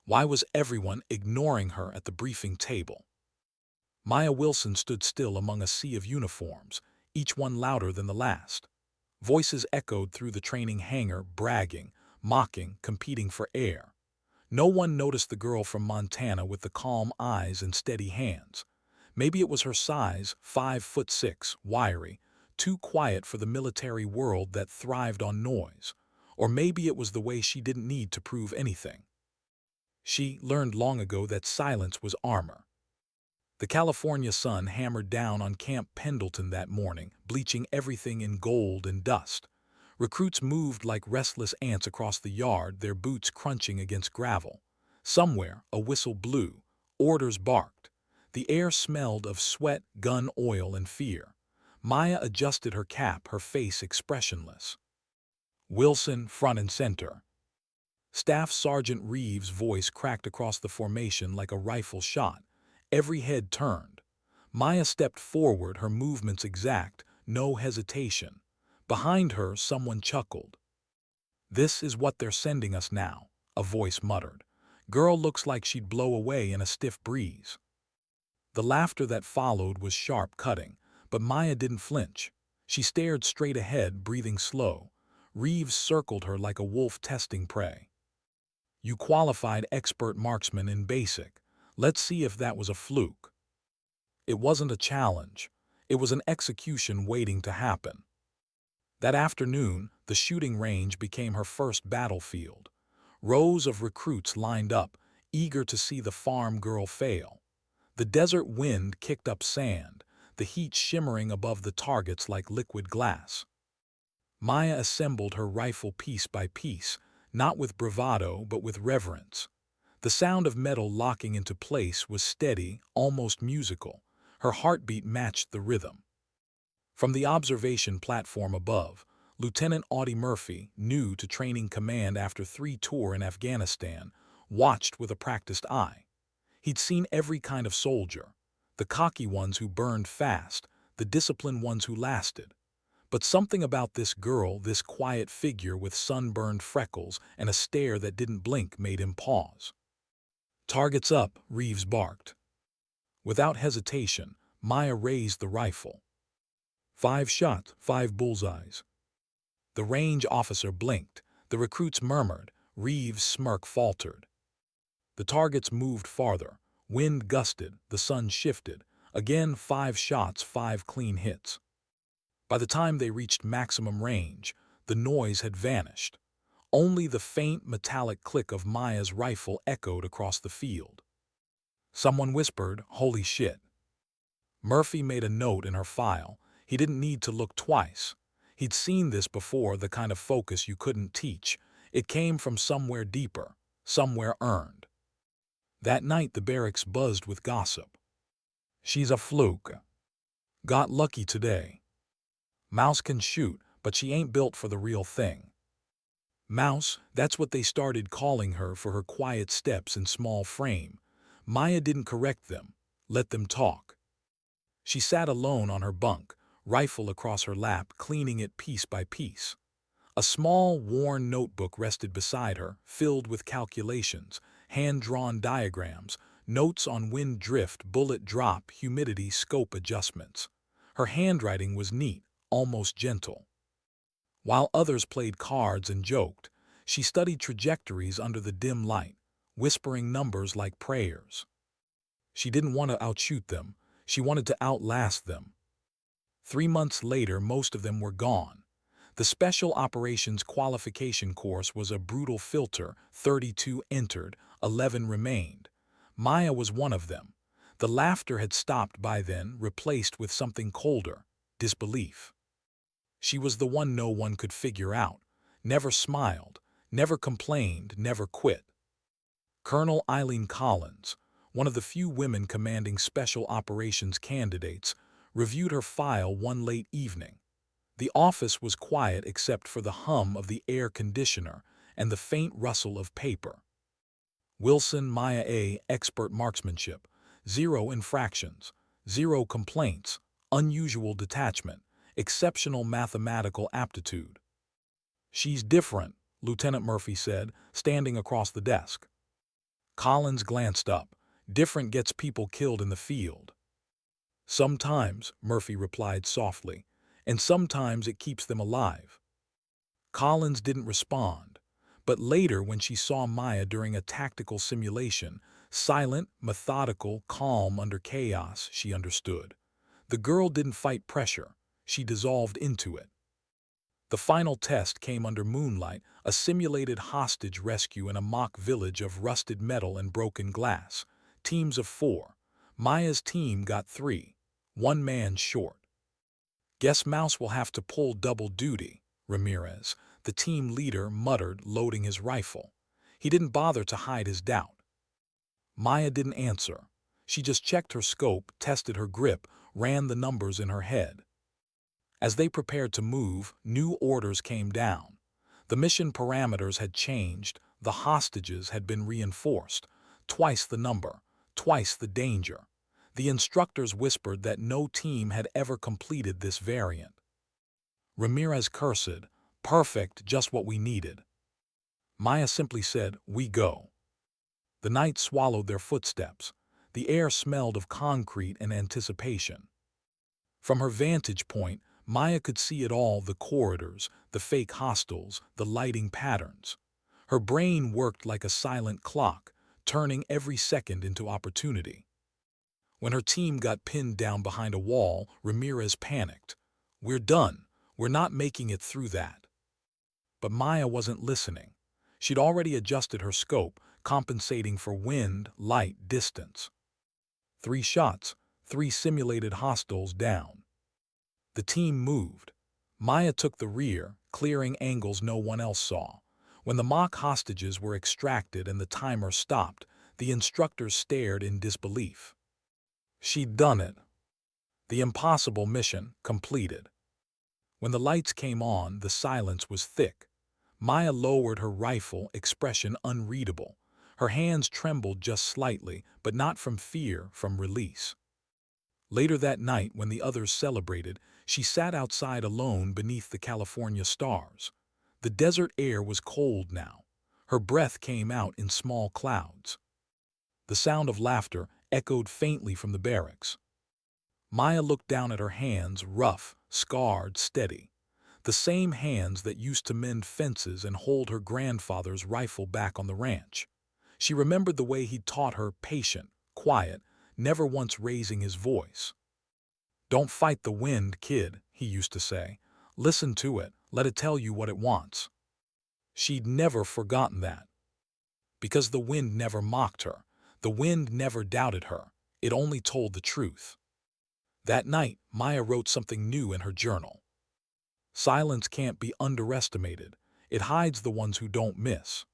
Why was everyone ignoring her at the briefing table? Maya Wilson stood still among a sea of uniforms, each one louder than the last. Voices echoed through the training hangar, bragging, mocking, competing for air. No one noticed the girl from Montana with the calm eyes and steady hands. Maybe it was her size, 5'6", wiry, too quiet for the military world that thrived on noise. Or maybe it was the way she didn't need to prove anything. She learned long ago that silence was armor. The California sun hammered down on Camp Pendleton that morning, bleaching everything in gold and dust. Recruits moved like restless ants across the yard, their boots crunching against gravel. Somewhere, a whistle blew. Orders barked. The air smelled of sweat, gun oil, and fear. Maya adjusted her cap, her face expressionless. Wilson, front and center. Staff Sergeant Reeves' voice cracked across the formation like a rifle shot. Every head turned. Maya stepped forward, her movements exact, no hesitation. Behind her, someone chuckled. "This is what they're sending us now," a voice muttered. "Girl looks like she'd blow away in a stiff breeze." The laughter that followed was sharp, cutting, but Maya didn't flinch. She stared straight ahead, breathing slow. Reeves circled her like a wolf testing prey. "You qualified expert marksman in basic. Let's see if that was a fluke." It wasn't a challenge. It was an execution waiting to happen. That afternoon, the shooting range became her first battlefield. Rows of recruits lined up, eager to see the farm girl fail. The desert wind kicked up sand, the heat shimmering above the targets like liquid glass. Maya assembled her rifle piece by piece, not with bravado but with reverence. The sound of metal locking into place was steady, almost musical. Her heartbeat matched the rhythm. From the observation platform above, Lieutenant Audie Murphy, new to training command after 3 tours in Afghanistan, watched with a practiced eye. He'd seen every kind of soldier, the cocky ones who burned fast, the disciplined ones who lasted. But something about this girl, this quiet figure with sunburned freckles and a stare that didn't blink, made him pause. "Targets up," Reeves barked. Without hesitation, Maya raised the rifle. 5 shots, 5 bullseyes. The range officer blinked. The recruits murmured. Reeves' smirk faltered. The targets moved farther. Wind gusted, the sun shifted. Again 5 shots, 5 clean hits. By the time they reached maximum range, the noise had vanished. Only the faint metallic click of Maya's rifle echoed across the field. Someone whispered, "Holy shit." Murphy made a note in her file. He didn't need to look twice. He'd seen this before, the kind of focus you couldn't teach. It came from somewhere deeper, somewhere earned. That night the barracks buzzed with gossip. "She's a fluke. Got lucky today. Mouse can shoot, but she ain't built for the real thing." Mouse, that's what they started calling her for her quiet steps and small frame. Maya didn't correct them, let them talk. She sat alone on her bunk, rifle across her lap, cleaning it piece by piece. A small, worn notebook rested beside her, filled with calculations, hand-drawn diagrams, notes on wind drift, bullet drop, humidity, scope adjustments. Her handwriting was neat, almost gentle. While others played cards and joked, she studied trajectories under the dim light, whispering numbers like prayers. She didn't want to outshoot them. She wanted to outlast them. 3 months later, most of them were gone. The Special Operations Qualification course was a brutal filter. 32 entered, 11 remained. Maya was one of them. The laughter had stopped by then, replaced with something colder, disbelief. She was the one no one could figure out, never smiled, never complained, never quit. Colonel Eileen Collins, one of the few women commanding special operations candidates, reviewed her file one late evening. The office was quiet except for the hum of the air conditioner and the faint rustle of paper. Wilson, Maya A., expert marksmanship, 0 infractions, 0 complaints, unusual detachment, exceptional mathematical aptitude. "She's different," Lieutenant Murphy said, standing across the desk. Collins glanced up. Different gets people killed in the field. Sometimes, Murphy replied softly, and sometimes it keeps them alive. Collins didn't respond, but later when she saw Maya during a tactical simulation, silent, methodical, calm under chaos, she understood. The girl didn't fight pressure, she dissolved into it. The final test came under moonlight, a simulated hostage rescue in a mock village of rusted metal and broken glass. Teams of 4. Maya's team got 3, one man short. Guess Mouse will have to pull double duty, Ramirez, the team leader, muttered, loading his rifle. He didn't bother to hide his doubt. Maya didn't answer. She just checked her scope, tested her grip, ran the numbers in her head. As they prepared to move, new orders came down. The mission parameters had changed, the hostages had been reinforced. Twice the number, twice the danger. The instructors whispered that no team had ever completed this variant. Ramirez cursed, perfect, just what we needed. Maya simply said, we go. The night swallowed their footsteps. The air smelled of concrete and anticipation. From her vantage point, Maya could see it all, the corridors, the fake hostels, the lighting patterns. Her brain worked like a silent clock, turning every second into opportunity. When her team got pinned down behind a wall, Ramirez panicked. We're done. We're not making it through that. But Maya wasn't listening. She'd already adjusted her scope, compensating for wind, light, distance. 3 shots, 3 simulated hostiles down. The team moved. Maya took the rear, clearing angles no one else saw. When the mock hostages were extracted and the timer stopped, the instructors stared in disbelief. She'd done it. The impossible mission completed. When the lights came on, the silence was thick. Maya lowered her rifle, expression unreadable. Her hands trembled just slightly, but not from fear, from release. Later that night, when the others celebrated, she sat outside alone beneath the California stars. The desert air was cold now. Her breath came out in small clouds. The sound of laughter echoed faintly from the barracks. Maya looked down at her hands, rough, scarred, steady. The same hands that used to mend fences and hold her grandfather's rifle back on the ranch. She remembered the way he'd taught her, patient, quiet, never once raising his voice. Don't fight the wind, kid, he used to say. Listen to it, let it tell you what it wants. She'd never forgotten that. Because the wind never mocked her. The wind never doubted her. It only told the truth. That night, Maya wrote something new in her journal. Silence can't be underestimated. It hides the ones who don't miss.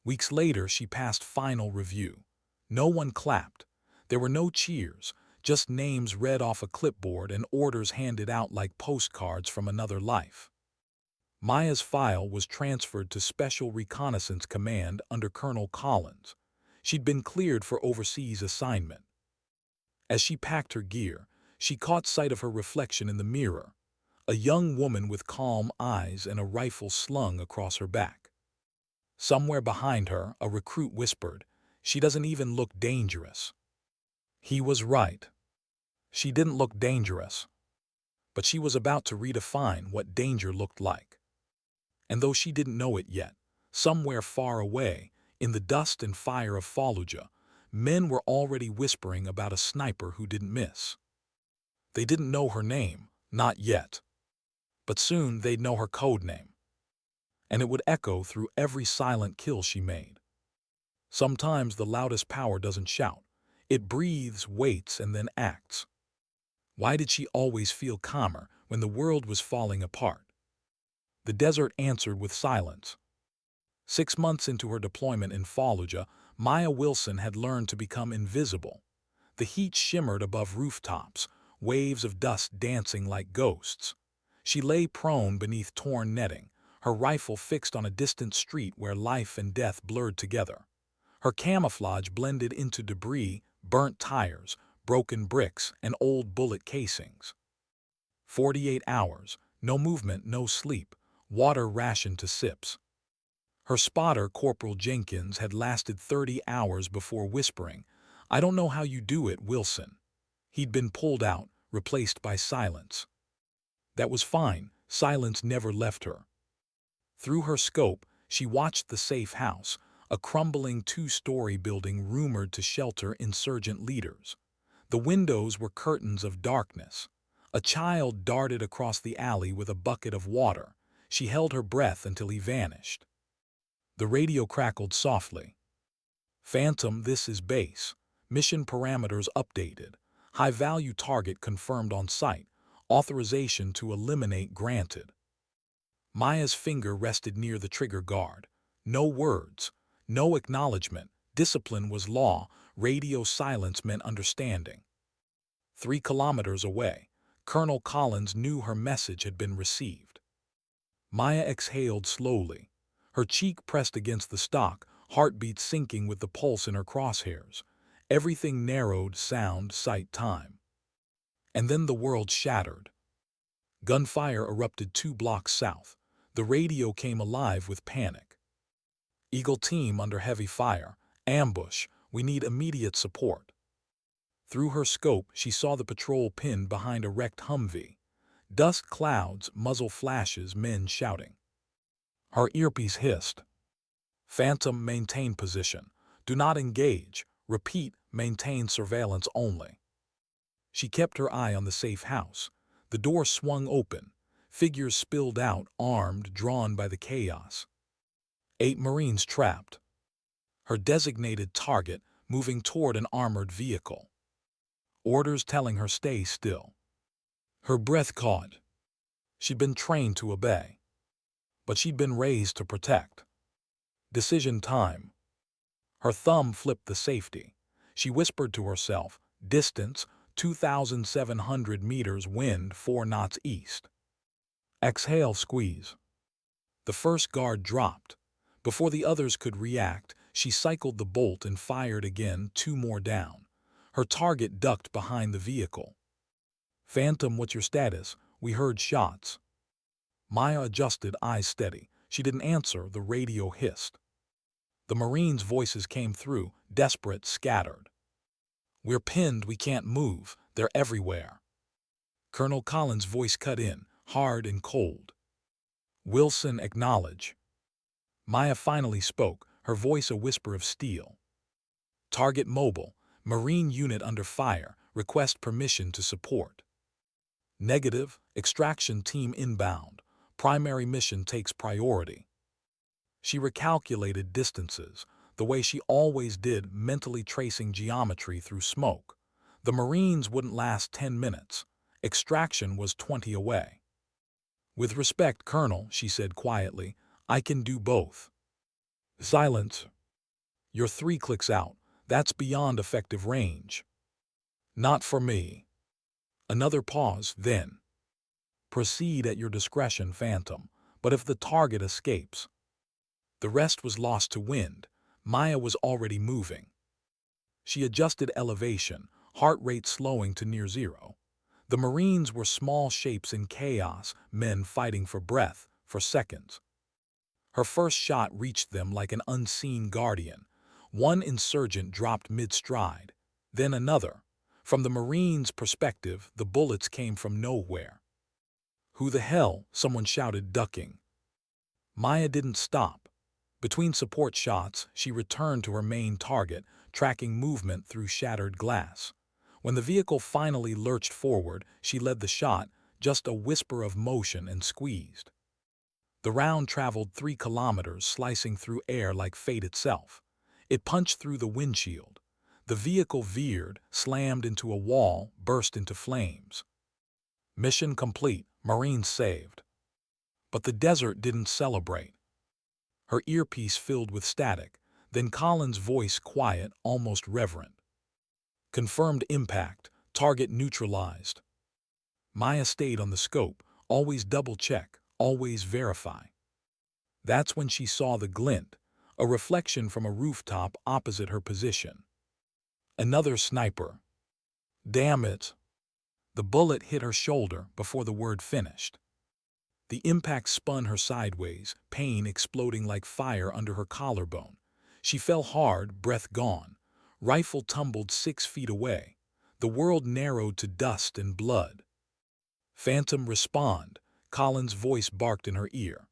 Weeks later, she passed final review. No one clapped. There were no cheers, just names read off a clipboard and orders handed out like postcards from another life. Maya's file was transferred to Special Reconnaissance Command under Colonel Collins. She'd been cleared for overseas assignment. As she packed her gear, she caught sight of her reflection in the mirror, a young woman with calm eyes and a rifle slung across her back. Somewhere behind her, a recruit whispered, "She doesn't even look dangerous." He was right. She didn't look dangerous. But she was about to redefine what danger looked like. And though she didn't know it yet, somewhere far away, in the dust and fire of Fallujah, men were already whispering about a sniper who didn't miss. They didn't know her name, not yet. But soon they'd know her code name. And it would echo through every silent kill she made. Sometimes the loudest power doesn't shout. It breathes, waits, and then acts. Why did she always feel calmer when the world was falling apart? The desert answered with silence. 6 months into her deployment in Fallujah, Maya Wilson had learned to become invisible. The heat shimmered above rooftops, waves of dust dancing like ghosts. She lay prone beneath torn netting, her rifle fixed on a distant street where life and death blurred together. Her camouflage blended into debris, burnt tires, broken bricks, and old bullet casings. 48 hours, no movement, no sleep, water rationed to sips. Her spotter, Corporal Jenkins, had lasted 30 hours before whispering, "I don't know how you do it, Wilson." He'd been pulled out, replaced by silence. That was fine. Silence never left her. Through her scope, she watched the safe house, a crumbling two-story building rumored to shelter insurgent leaders. The windows were curtains of darkness. A child darted across the alley with a bucket of water. She held her breath until he vanished. The radio crackled softly. "Phantom, this is base. Mission parameters updated. High-value target confirmed on site. Authorization to eliminate granted." Maya's finger rested near the trigger guard. No words, no acknowledgement. Discipline was law. Radio silence meant understanding. 3 kilometers away, Colonel Collins knew her message had been received. Maya exhaled slowly. Her cheek pressed against the stock, heartbeat syncing with the pulse in her crosshairs. Everything narrowed: sound, sight, time. And then the world shattered. Gunfire erupted 2 blocks south. The radio came alive with panic. "Eagle team under heavy fire. Ambush. We need immediate support." Through her scope, she saw the patrol pinned behind a wrecked Humvee. Dust clouds, muzzle flashes, men shouting. Her earpiece hissed. "Phantom, maintain position. Do not engage. Repeat, maintain surveillance only." She kept her eye on the safe house. The door swung open. Figures spilled out, armed, drawn by the chaos. 8 Marines trapped. Her designated target moving toward an armored vehicle. Orders telling her stay still. Her breath caught. She'd been trained to obey, but she'd been raised to protect. Decision time. Her thumb flipped the safety. She whispered to herself, "Distance, 2,700 meters, wind 4 knots east." Exhale, squeeze. The first guard dropped. Before the others could react, she cycled the bolt and fired again, 2 more down. Her target ducked behind the vehicle. "Phantom, what's your status? We heard shots." Maya adjusted, eyes steady. She didn't answer. The radio hissed. The Marines' voices came through, desperate, scattered. "We're pinned, we can't move. They're everywhere." Colonel Collins' voice cut in, hard and cold. "Wilson, acknowledge." Maya finally spoke, her voice a whisper of steel. "Target mobile. Marine unit under fire. Request permission to support." "Negative. Extraction team inbound. Primary mission takes priority." She recalculated distances, the way she always did, mentally tracing geometry through smoke. The Marines wouldn't last 10 minutes. Extraction was 20 away. "With respect, Colonel," she said quietly, "I can do both." Silence. "You're 3 clicks out. That's beyond effective range." "Not for me." Another pause, then. "Proceed at your discretion, Phantom, but if the target escapes." The rest was lost to wind. Maya was already moving. She adjusted elevation, heart rate slowing to near zero. The Marines were small shapes in chaos, men fighting for breath, for seconds. Her first shot reached them like an unseen guardian. One insurgent dropped mid-stride, then another. From the Marines' perspective, the bullets came from nowhere. "Who the hell?" someone shouted, ducking. Maya didn't stop. Between support shots, she returned to her main target, tracking movement through shattered glass. When the vehicle finally lurched forward, she led the shot, just a whisper of motion, and squeezed. The round traveled 3 kilometers, slicing through air like fate itself. It punched through the windshield. The vehicle veered, slammed into a wall, burst into flames. Mission complete, Marines saved. But the desert didn't celebrate. Her earpiece filled with static, then Collins' voice quiet, almost reverent. "Confirmed impact, target neutralized." Maya stayed on the scope, always double-check, always verify. That's when she saw the glint, a reflection from a rooftop opposite her position. Another sniper. "Damn it." The bullet hit her shoulder before the word finished. The impact spun her sideways, pain exploding like fire under her collarbone. She fell hard, breath gone. Rifle tumbled 6 feet away. The world narrowed to dust and blood. "Phantom, respond," Colin's voice barked in her ear.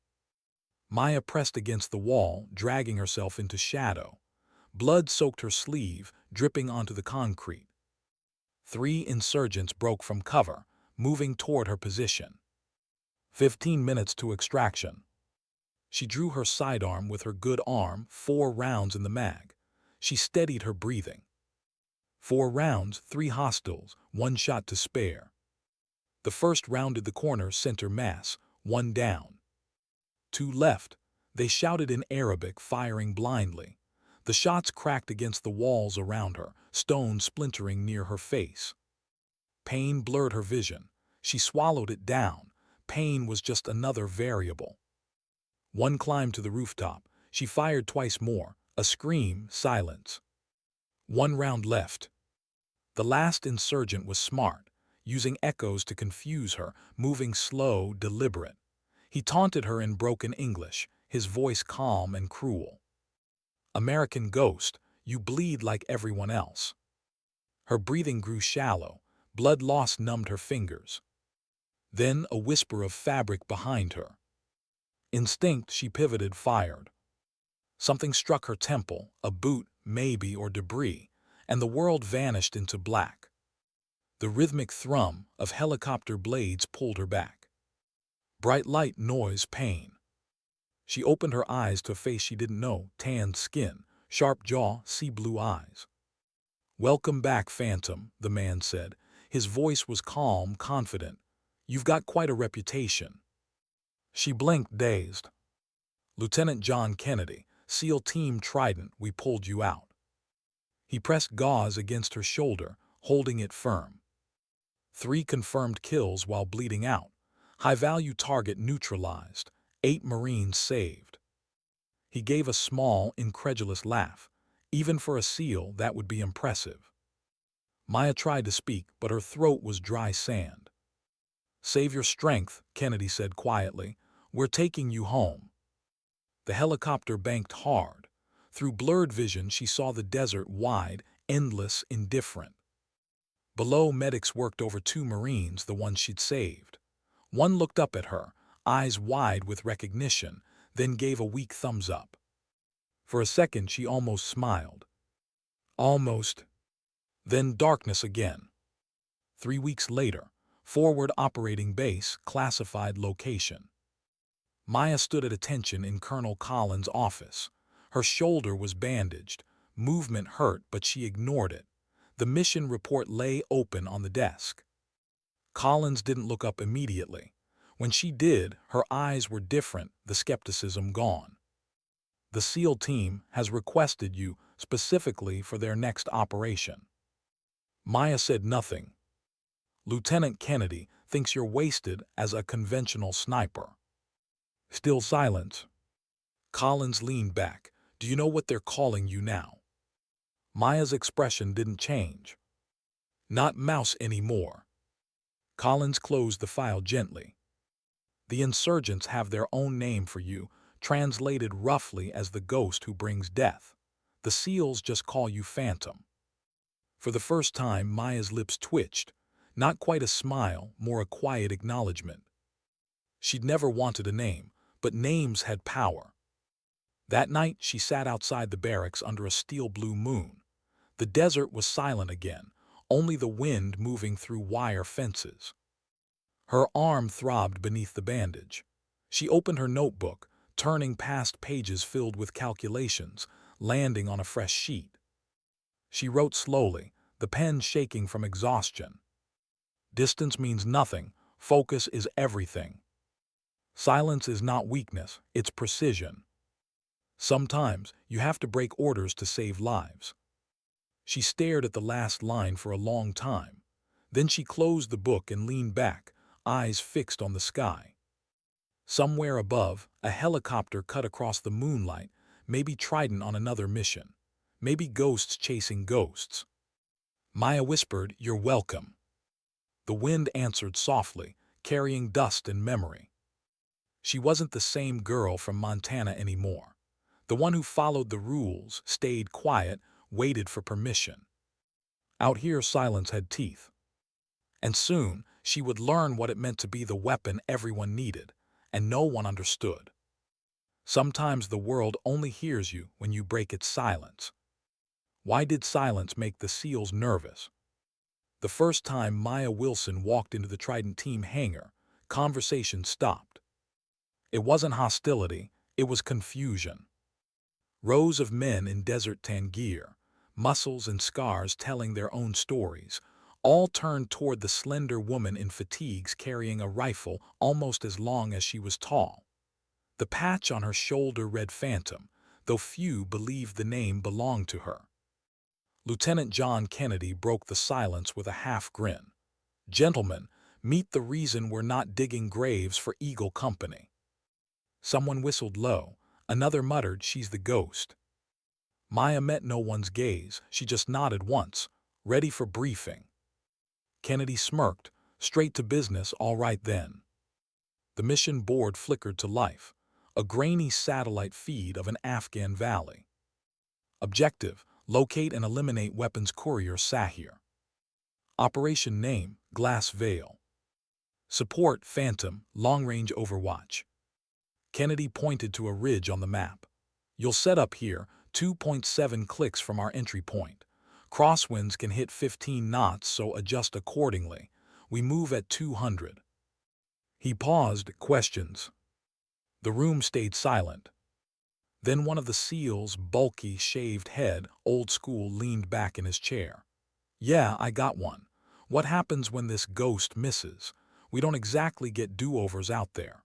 Maya pressed against the wall, dragging herself into shadow. Blood soaked her sleeve, dripping onto the concrete. 3 insurgents broke from cover, moving toward her position. 15 minutes to extraction. She drew her sidearm with her good arm, 4 rounds in the mag. She steadied her breathing. 4 rounds, 3 hostiles, 1 shot to spare. The first rounded the corner center mass, 1 down. 2 left. They shouted in Arabic, firing blindly. The shots cracked against the walls around her, stones splintering near her face. Pain blurred her vision. She swallowed it down. Pain was just another variable. 1 climb to the rooftop. She fired twice more. A scream, silence. 1 round left. The last insurgent was smart, using echoes to confuse her, moving slow, deliberate. He taunted her in broken English, his voice calm and cruel. "American ghost, you bleed like everyone else." Her breathing grew shallow. Blood loss numbed her fingers. Then a whisper of fabric behind her. Instinct, she pivoted, fired. Something struck her temple, a boot, maybe, or debris, and the world vanished into black. The rhythmic thrum of helicopter blades pulled her back. Bright light, noise, pain. She opened her eyes to a face she didn't know, tanned skin, sharp jaw, sea blue eyes. "Welcome back, Phantom," the man said. His voice was calm, confident. "You've got quite a reputation." She blinked, dazed. "Lieutenant John Kennedy, SEAL Team Trident, we pulled you out." He pressed gauze against her shoulder, holding it firm. 3 confirmed kills while bleeding out. High-value target neutralized. 8 Marines saved. He gave a small, incredulous laugh. Even for a SEAL, that would be impressive. Maya tried to speak, but her throat was dry sand. "Save your strength," Kennedy said quietly. "We're taking you home." The helicopter banked hard. Through blurred vision, she saw the desert wide, endless, indifferent. Below, medics worked over 2 Marines, the ones she'd saved. One looked up at her, eyes wide with recognition, then gave a weak thumbs up. For a second, she almost smiled. Almost. Then darkness again. 3 weeks later, forward operating base, classified location. Maya stood at attention in Colonel Collins' office. Her shoulder was bandaged. Movement hurt, but she ignored it. The mission report lay open on the desk. Collins didn't look up immediately. When she did, her eyes were different, the skepticism gone. "The SEAL team has requested you specifically for their next operation." Maya said nothing. "Lieutenant Kennedy thinks you're wasted as a conventional sniper." Still silence. Collins leaned back. "Do you know what they're calling you now?" Maya's expression didn't change. "Not Mouse anymore." Collins closed the file gently. "The insurgents have their own name for you, translated roughly as the ghost who brings death. The SEALs just call you Phantom." For the first time, Maya's lips twitched. Not quite a smile, more a quiet acknowledgement. She'd never wanted a name, but names had power. That night, she sat outside the barracks under a steel-blue moon. The desert was silent again, only the wind moving through wire fences. Her arm throbbed beneath the bandage. She opened her notebook, turning past pages filled with calculations, landing on a fresh sheet. She wrote slowly, the pen shaking from exhaustion. "Distance means nothing. Focus is everything. Silence is not weakness, it's precision. Sometimes you have to break orders to save lives." She stared at the last line for a long time. Then she closed the book and leaned back, eyes fixed on the sky. Somewhere above, a helicopter cut across the moonlight, maybe Trident on another mission. Maybe ghosts chasing ghosts. Maya whispered, "You're welcome." The wind answered softly, carrying dust and memory. She wasn't the same girl from Montana anymore. The one who followed the rules, stayed quiet, waited for permission. Out here, silence had teeth. And soon, she would learn what it meant to be the weapon everyone needed, and no one understood. Sometimes the world only hears you when you break its silence. Why did silence make the SEALs nervous? The first time Maya Wilson walked into the Trident team hangar, conversation stopped. It wasn't hostility, it was confusion. Rows of men in desert tan gear, muscles and scars telling their own stories, all turned toward the slender woman in fatigues carrying a rifle almost as long as she was tall. The patch on her shoulder read Phantom, though few believed the name belonged to her. Lieutenant John Kennedy broke the silence with a half grin. "Gentlemen, meet the reason we're not digging graves for Eagle Company." Someone whistled low, another muttered, "She's the ghost." Maya met no one's gaze, she just nodded once, ready for briefing. Kennedy smirked, "Straight to business, all right then." The mission board flickered to life, a grainy satellite feed of an Afghan valley. Objective: locate and eliminate weapons courier Sahir. Operation name: Glass Veil. Support: Phantom, long-range overwatch. Kennedy pointed to a ridge on the map. "You'll set up here, 2.7 clicks from our entry point. Crosswinds can hit 15 knots, so adjust accordingly. We move at 200. He paused. Questions? The room stayed silent. Then one of the SEALs' bulky, shaved head, old school, leaned back in his chair. "Yeah, I got one. What happens when this ghost misses? We don't exactly get do-overs out there."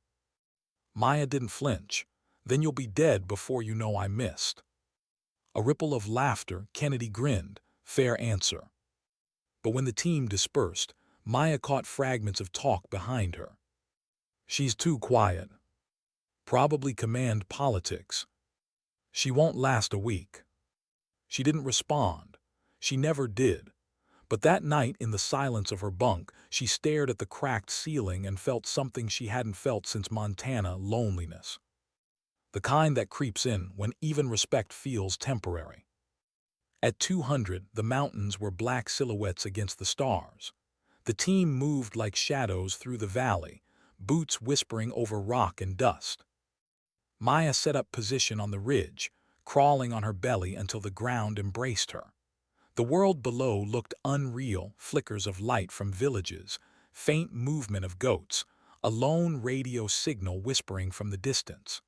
Maya didn't flinch. "Then you'll be dead before you know I missed." A ripple of laughter. Kennedy grinned. "Fair answer." But when the team dispersed, Maya caught fragments of talk behind her. "She's too quiet. Probably command politics. She won't last a week." She didn't respond. She never did. But that night, in the silence of her bunk, she stared at the cracked ceiling and felt something she hadn't felt since Montana: loneliness. The kind that creeps in when even respect feels temporary. At 200, the mountains were black silhouettes against the stars. The team moved like shadows through the valley, boots whispering over rock and dust. Maya set up position on the ridge, crawling on her belly until the ground embraced her. The world below looked unreal: flickers of light from villages, faint movement of goats, a lone radio signal whispering from the distance.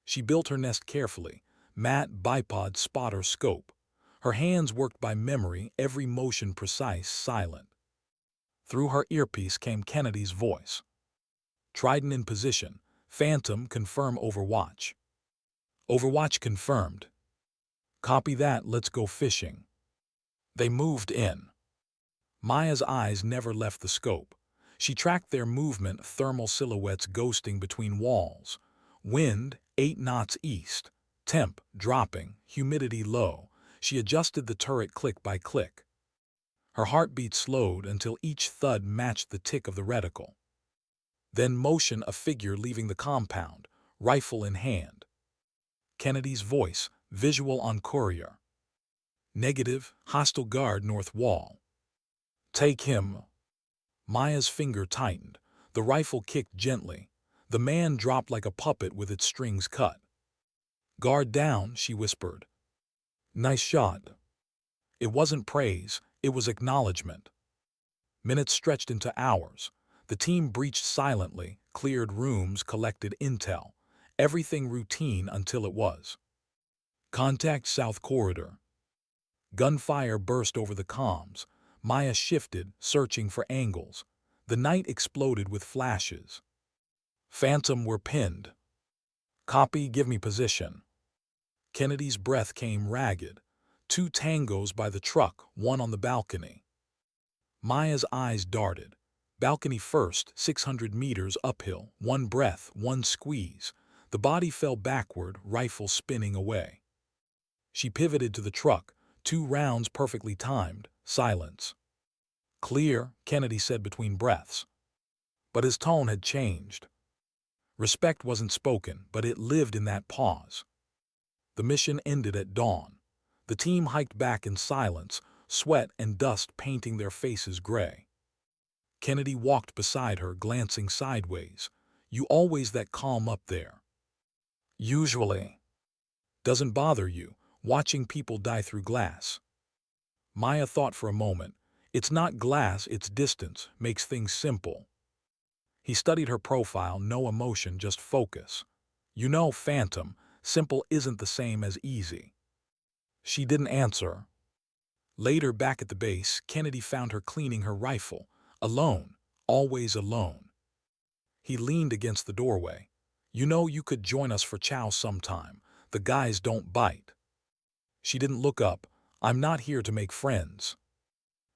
She built her nest carefully, matte bipod spotter scope. Her hands worked by memory, every motion precise, silent. Through her earpiece came Kennedy's voice. "Trident in position. Phantom, confirm overwatch." "Overwatch confirmed." "Copy that, let's go fishing." They moved in. Maya's eyes never left the scope. She tracked their movement, thermal silhouettes ghosting between walls. Wind, 8 knots east. Temp, dropping, humidity low. She adjusted the turret click by click. Her heartbeat slowed until each thud matched the tick of the reticle. Then motion: a figure leaving the compound, rifle in hand. Kennedy's voice, visual on courier. "Negative, hostile guard north wall." "Take him." Maya's finger tightened. The rifle kicked gently. The man dropped like a puppet with its strings cut. "Guard down," she whispered. "Nice shot." It wasn't praise, it was acknowledgement. Minutes stretched into hours. The team breached silently, cleared rooms, collected intel. Everything routine until it was. "Contact South Corridor." Gunfire burst over the comms. Maya shifted, searching for angles. The night exploded with flashes. "Phantom, we're pinned." "Copy, give me position." Kennedy's breath came ragged. 2 tangos by the truck, one on the balcony. Maya's eyes darted. Balcony first, 600 meters uphill, 1 breath, 1 squeeze. The body fell backward, rifle spinning away. She pivoted to the truck, 2 rounds perfectly timed, silence. "Clear," Kennedy said between breaths. But his tone had changed. Respect wasn't spoken, but it lived in that pause. The mission ended at dawn. The team hiked back in silence, sweat and dust painting their faces gray. Kennedy walked beside her, glancing sideways. "You always that calm up there." "Usually." "Doesn't bother you, watching people die through glass?" Maya thought for a moment. "It's not glass, it's distance, makes things simple." He studied her profile, no emotion, just focus. "You know, Phantom, simple isn't the same as easy." She didn't answer. Later, back at the base, Kennedy found her cleaning her rifle. Alone, always alone. He leaned against the doorway. "You know, you could join us for chow sometime. The guys don't bite." She didn't look up. "I'm not here to make friends."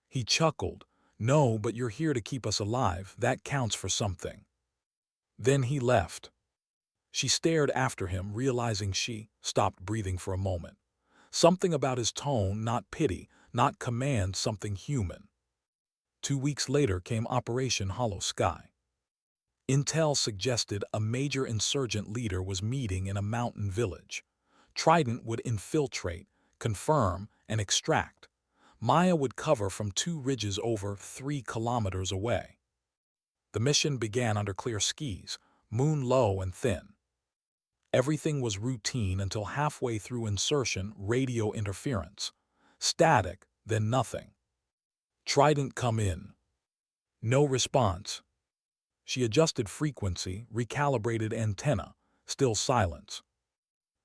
He chuckled. "No, but you're here to keep us alive. That counts for something." Then he left. She stared after him, realizing she stopped breathing for a moment. Something about his tone, not pity, not command, something human. 2 weeks later came Operation Hollow Sky. Intel suggested a major insurgent leader was meeting in a mountain village. Trident would infiltrate, confirm, and extract. Maya would cover from 2 ridges over 3 kilometers away. The mission began under clear skies, moon low and thin. Everything was routine until halfway through insertion, radio interference. Static, then nothing. Trident come in. No response. She adjusted frequency, recalibrated antenna, still silence.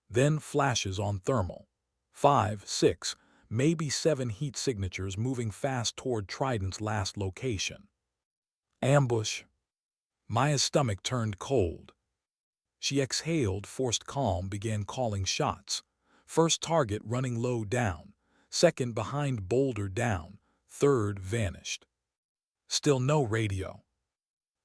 Then flashes on thermal. 5, 6, maybe 7 heat signatures moving fast toward Trident's last location. Ambush. Maya's stomach turned cold. She exhaled, forced calm, began calling shots. First target running low down, second behind boulder down, third vanished. Still no radio.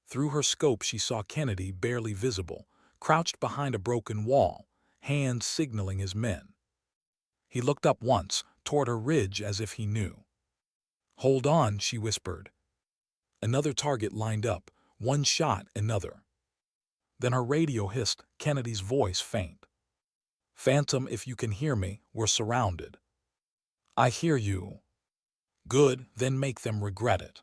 Through her scope she saw Kennedy, barely visible, crouched behind a broken wall, hands signaling his men. He looked up once, toward her ridge, as if he knew. "Hold on," she whispered. Another target lined up, one shot, another. Then her radio hissed, Kennedy's voice faint. "Phantom, if you can hear me, we're surrounded." "I hear you." "Good, then make them regret it."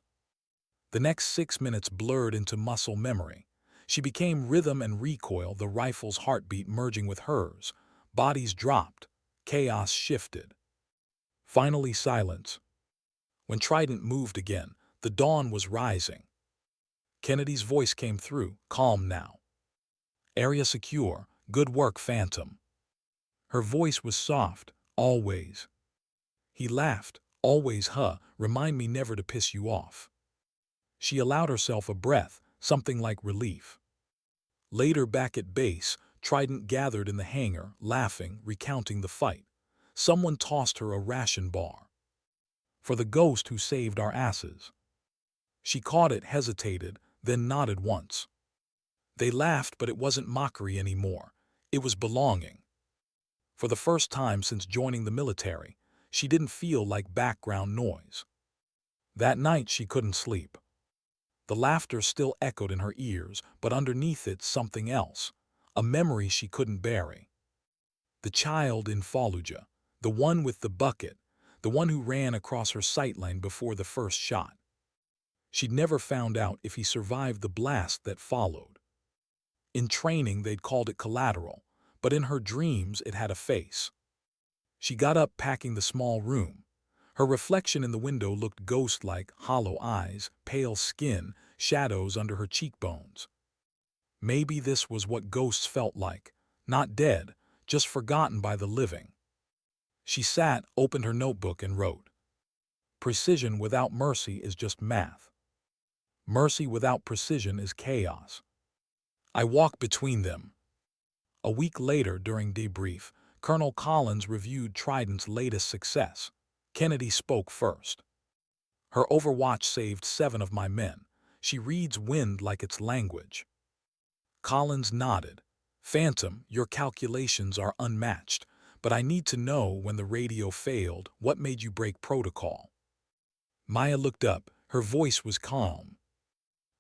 The next 6 minutes blurred into muscle memory. She became rhythm and recoil, the rifle's heartbeat merging with hers. Bodies dropped. Chaos shifted. Finally silence. When Trident moved again, the dawn was rising. Kennedy's voice came through, calm now. "Area secure. Good work, Phantom." Her voice was soft, always. He laughed. "Always, huh? Remind me never to piss you off." She allowed herself a breath, something like relief. Later, back at base, Trident gathered in the hangar, laughing, recounting the fight. Someone tossed her a ration bar. "For the ghost who saved our asses." She caught it, hesitated, then nodded once. They laughed, but it wasn't mockery anymore. It was belonging. For the first time since joining the military, she didn't feel like background noise. That night she couldn't sleep. The laughter still echoed in her ears, but underneath it something else, a memory she couldn't bury. The child in Fallujah, the one with the bucket, the one who ran across her sightline before the first shot. She'd never found out if he survived the blast that followed. In training they'd called it collateral, but in her dreams it had a face. She got up, packing the small room. Her reflection in the window looked ghost-like, hollow eyes, pale skin, shadows under her cheekbones. Maybe this was what ghosts felt like, not dead, just forgotten by the living. She sat, opened her notebook and wrote. "Precision without mercy is just math. Mercy without precision is chaos." I walked between them. A week later, during debrief, Colonel Collins reviewed Trident's latest success. Kennedy spoke first. "Her overwatch saved 7 of my men. She reads wind like its language." Collins nodded. "Phantom, your calculations are unmatched, but I need to know, when the radio failed, what made you break protocol?" Maya looked up. Her voice was calm.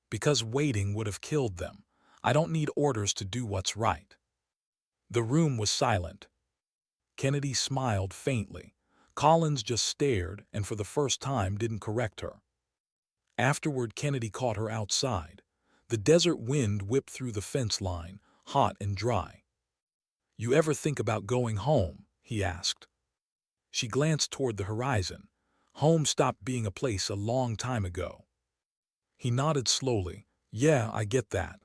"Because waiting would have killed them. I don't need orders to do what's right." The room was silent. Kennedy smiled faintly. Collins just stared and for the first time didn't correct her. Afterward, Kennedy caught her outside. The desert wind whipped through the fence line, hot and dry. "You ever think about going home?" he asked. She glanced toward the horizon. Home stopped being a place a long time ago. He nodded slowly. "Yeah, I get that."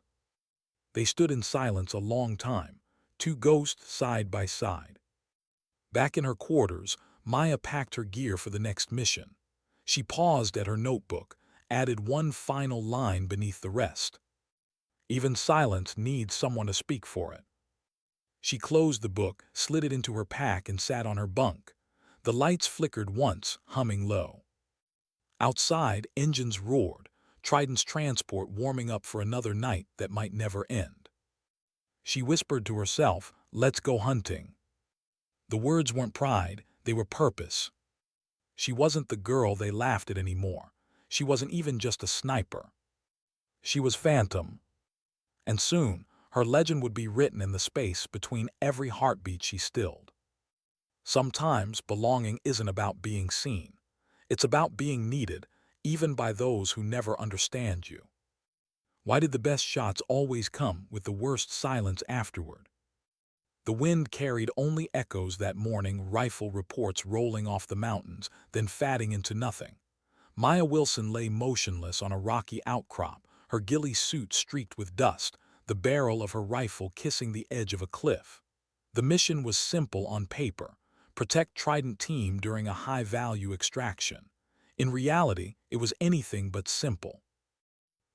They stood in silence a long time, two ghosts side by side. Back in her quarters, Maya packed her gear for the next mission. She paused at her notebook, added one final line beneath the rest. Even silence needs someone to speak for it. She closed the book, slid it into her pack, and sat on her bunk. The lights flickered once, humming low. Outside, engines roared, Trident's transport warming up for another night that might never end. She whispered to herself, "Let's go hunting." The words weren't pride, they were purpose. She wasn't the girl they laughed at anymore. She wasn't even just a sniper. She was Phantom. And soon, her legend would be written in the space between every heartbeat she stilled. Sometimes belonging isn't about being seen. It's about being needed, even by those who never understand you. Why did the best shots always come with the worst silence afterward? The wind carried only echoes that morning, rifle reports rolling off the mountains, then fading into nothing. Maya Wilson lay motionless on a rocky outcrop, her ghillie suit streaked with dust, the barrel of her rifle kissing the edge of a cliff. The mission was simple on paper: protect Trident team during a high-value extraction. In reality, it was anything but simple.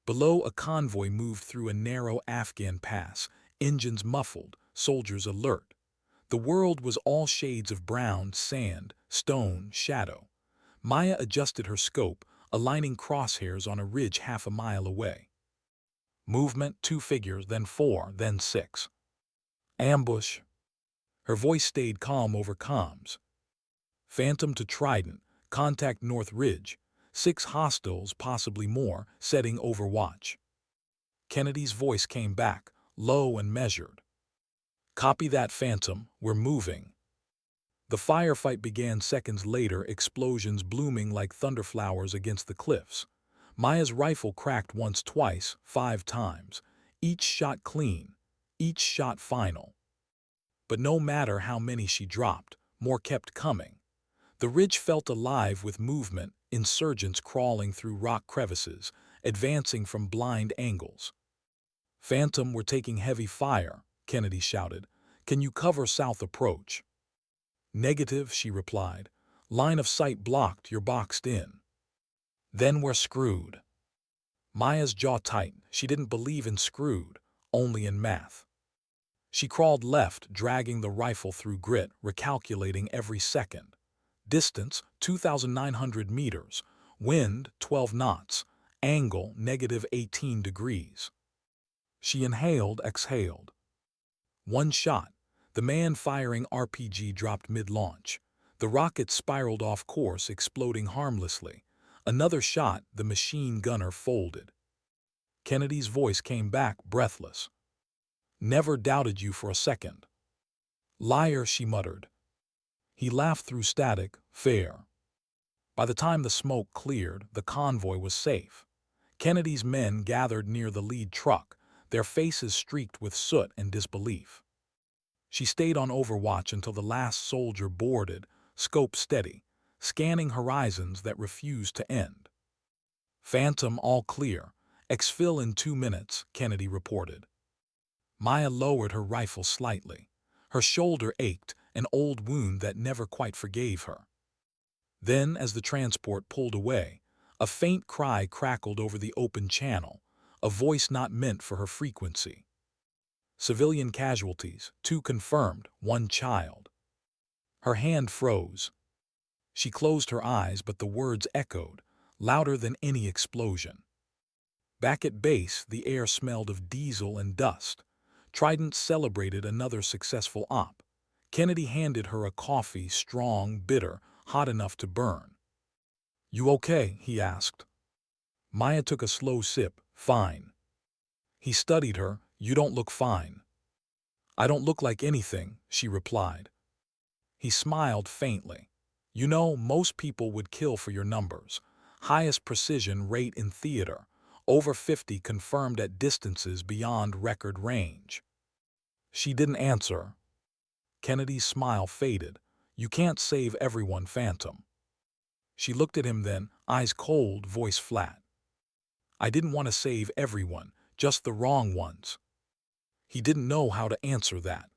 Below, a convoy moved through a narrow Afghan pass, engines muffled, soldiers alert. The world was all shades of brown, sand, stone, shadow. Maya adjusted her scope, aligning crosshairs on a ridge half a mile away. Movement, 2 figures, then 4, then 6. Ambush. Her voice stayed calm over comms. Phantom to Trident, contact North Ridge. 6 hostiles, possibly more, setting overwatch. Kennedy's voice came back, low and measured. Copy that, Phantom, we're moving. The firefight began seconds later, explosions blooming like thunderflowers against the cliffs. Maya's rifle cracked once, twice, 5 times. Each shot clean, each shot final. But no matter how many she dropped, more kept coming. The ridge felt alive with movement, insurgents crawling through rock crevices, advancing from blind angles. "Phantom, we're taking heavy fire," Kennedy shouted. "Can you cover south approach?" "Negative," she replied. "Line of sight blocked, you're boxed in." "Then we're screwed." Maya's jaw tightened. She didn't believe in screwed, only in math. She crawled left, dragging the rifle through grit, recalculating every second. Distance, 2,900 meters. Wind, 12 knots. Angle, negative 18 degrees. She inhaled, exhaled. One shot. The man firing RPG dropped mid-launch. The rocket spiraled off course, exploding harmlessly. Another shot, the machine gunner folded. Kennedy's voice came back, breathless. "Never doubted you for a second." "Liar," she muttered. He laughed through static. "Fair." By the time the smoke cleared, the convoy was safe. Kennedy's men gathered near the lead truck, their faces streaked with soot and disbelief. She stayed on overwatch until the last soldier boarded, scope steady, scanning horizons that refused to end. "Phantom, all clear. Exfil in 2 minutes," Kennedy reported. Maya lowered her rifle slightly. Her shoulder ached, an old wound that never quite forgave her. Then, as the transport pulled away, a faint cry crackled over the open channel, a voice not meant for her frequency. "Civilian casualties, 2 confirmed, 1 child." Her hand froze. She closed her eyes, but the words echoed, louder than any explosion. Back at base, the air smelled of diesel and dust. Trident celebrated another successful op. Kennedy handed her a coffee, strong, bitter, hot enough to burn. "You okay?" he asked. Maya took a slow sip. "Fine." He studied her, "You don't look fine." "I don't look like anything," she replied. He smiled faintly. "You know, most people would kill for your numbers. Highest precision rate in theater. Over 50 confirmed at distances beyond record range." She didn't answer. Kennedy's smile faded. "You can't save everyone, Phantom." She looked at him then, eyes cold, voice flat. "I didn't want to save everyone, just the wrong ones." He didn't know how to answer that.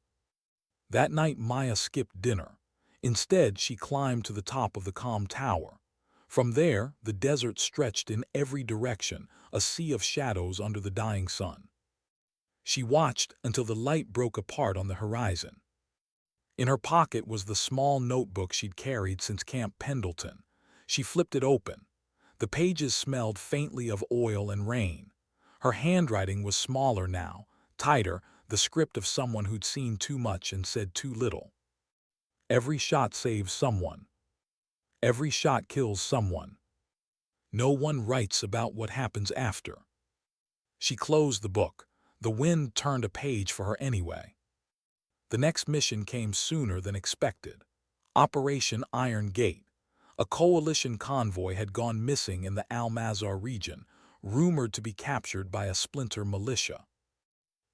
That night Maya skipped dinner. Instead, she climbed to the top of the calm tower. From there, the desert stretched in every direction, a sea of shadows under the dying sun. She watched until the light broke apart on the horizon. In her pocket was the small notebook she'd carried since Camp Pendleton. She flipped it open. The pages smelled faintly of oil and rain. Her handwriting was smaller now, tighter, the script of someone who'd seen too much and said too little. Every shot saves someone. Every shot kills someone. No one writes about what happens after. She closed the book. The wind turned a page for her anyway. The next mission came sooner than expected. Operation Iron Gate. A coalition convoy had gone missing in the Al-Mazar region, rumored to be captured by a splinter militia.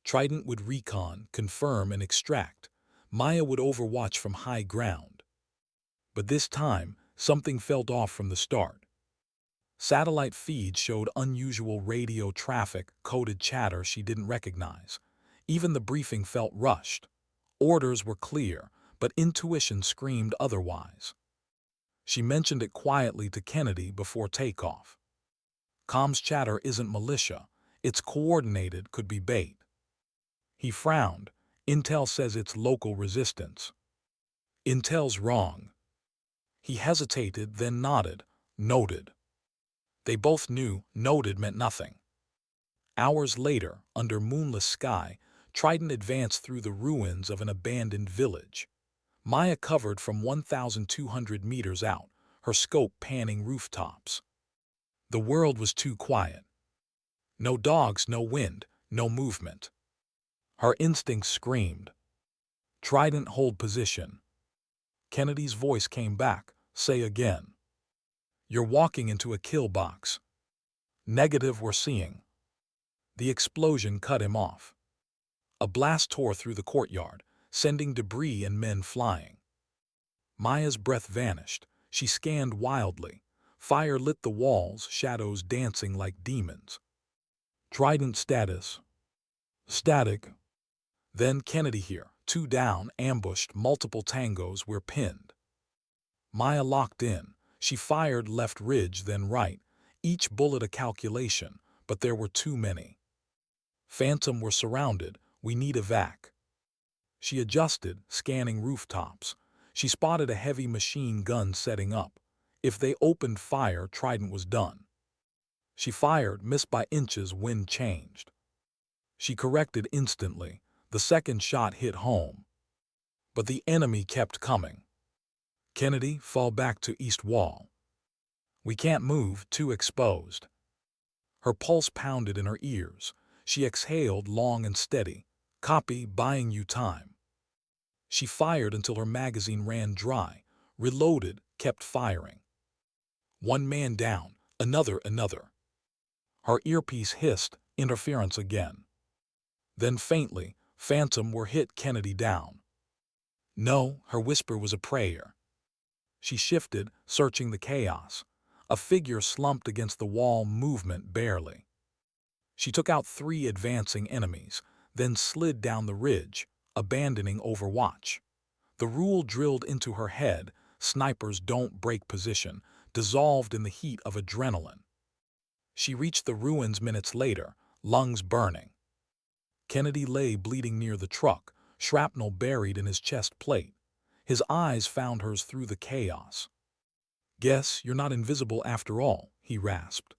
Trident would recon, confirm, and extract. Maya would overwatch from high ground. But this time, something felt off from the start. Satellite feeds showed unusual radio traffic, coded chatter she didn't recognize. Even the briefing felt rushed. Orders were clear, but intuition screamed otherwise. She mentioned it quietly to Kennedy before takeoff. "Comms chatter isn't militia. It's coordinated, could be bait." He frowned. "Intel says it's local resistance." "Intel's wrong." He hesitated, then nodded. "Noted." They both knew noted meant nothing. Hours later, under moonless sky, Trident advanced through the ruins of an abandoned village. Maya covered from 1,200 meters out, her scope panning rooftops. The world was too quiet. No dogs, no wind, no movement. Her instincts screamed. "Trident, hold position." Kennedy's voice came back. "Say again." "You're walking into a kill box." "Negative, we're seeing." The explosion cut him off. A blast tore through the courtyard, sending debris and men flying. Maya's breath vanished. She scanned wildly. Fire lit the walls, shadows dancing like demons. "Trident status." "Static." Then Kennedy here. "Two down, ambushed, multiple tangos, we're pinned." Maya locked in. She fired left ridge, then right. Each bullet a calculation, but there were too many. "Phantom, we're surrounded. We need evac." She adjusted, scanning rooftops. She spotted a heavy machine gun setting up. If they opened fire, Trident was done. She fired, missed by inches, wind changed. She corrected instantly. The second shot hit home. But the enemy kept coming. "Kennedy, fall back to east wall." "We can't move, too exposed." Her pulse pounded in her ears. She exhaled long and steady. "Copy, buying you time." She fired until her magazine ran dry, reloaded, kept firing. One man down, another. Her earpiece hissed, interference again. Then faintly, "Phantom, we're hit, Kennedy down." No, her whisper was a prayer. She shifted, searching the chaos. A figure slumped against the wall, movement barely. She took out 3 advancing enemies, then slid down the ridge, abandoning Overwatch. The rule drilled into her head, snipers don't break position, dissolved in the heat of adrenaline. She reached the ruins minutes later, lungs burning. Kennedy lay bleeding near the truck, shrapnel buried in his chest plate. His eyes found hers through the chaos. "Guess you're not invisible after all," he rasped.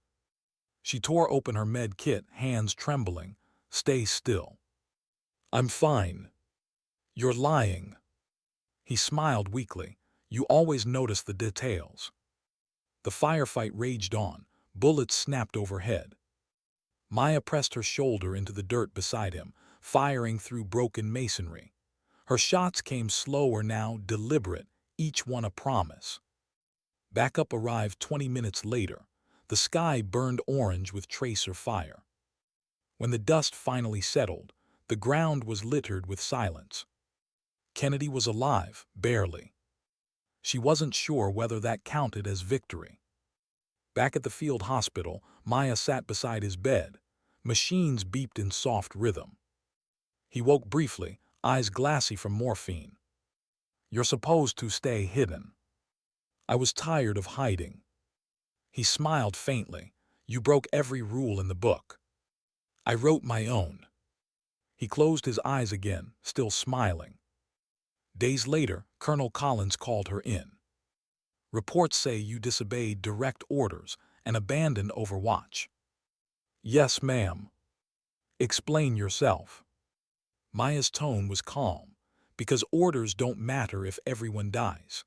She tore open her med kit, hands trembling. "Stay still." "I'm fine." "You're lying." He smiled weakly. "You always notice the details." The firefight raged on. Bullets snapped overhead. Maya pressed her shoulder into the dirt beside him, firing through broken masonry. Her shots came slower now, deliberate, each one a promise. Backup arrived 20 minutes later. The sky burned orange with tracer fire. When the dust finally settled, the ground was littered with silence. Kennedy was alive, barely. She wasn't sure whether that counted as victory. Back at the field hospital, Maya sat beside his bed. Machines beeped in soft rhythm. He woke briefly, eyes glassy from morphine. "You're supposed to stay hidden." "I was tired of hiding." He smiled faintly. "You broke every rule in the book." "I wrote my own." He closed his eyes again, still smiling. Days later, Colonel Collins called her in. "Reports say you disobeyed direct orders and abandoned Overwatch." "Yes, ma'am." "Explain yourself." Maya's tone was calm, because orders don't matter if everyone dies.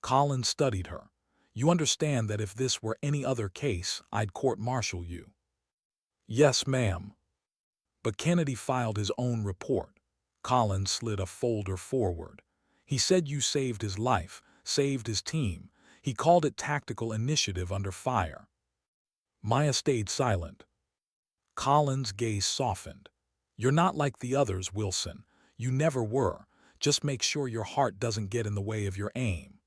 Collins studied her. "You understand that if this were any other case, I'd court-martial you." "Yes, ma'am." But Kennedy filed his own report. Collins slid a folder forward. "He said you saved his life, saved his team. He called it tactical initiative under fire." Maya stayed silent. Collins' gaze softened. "You're not like the others, Wilson. You never were. Just make sure your heart doesn't get in the way of your aim."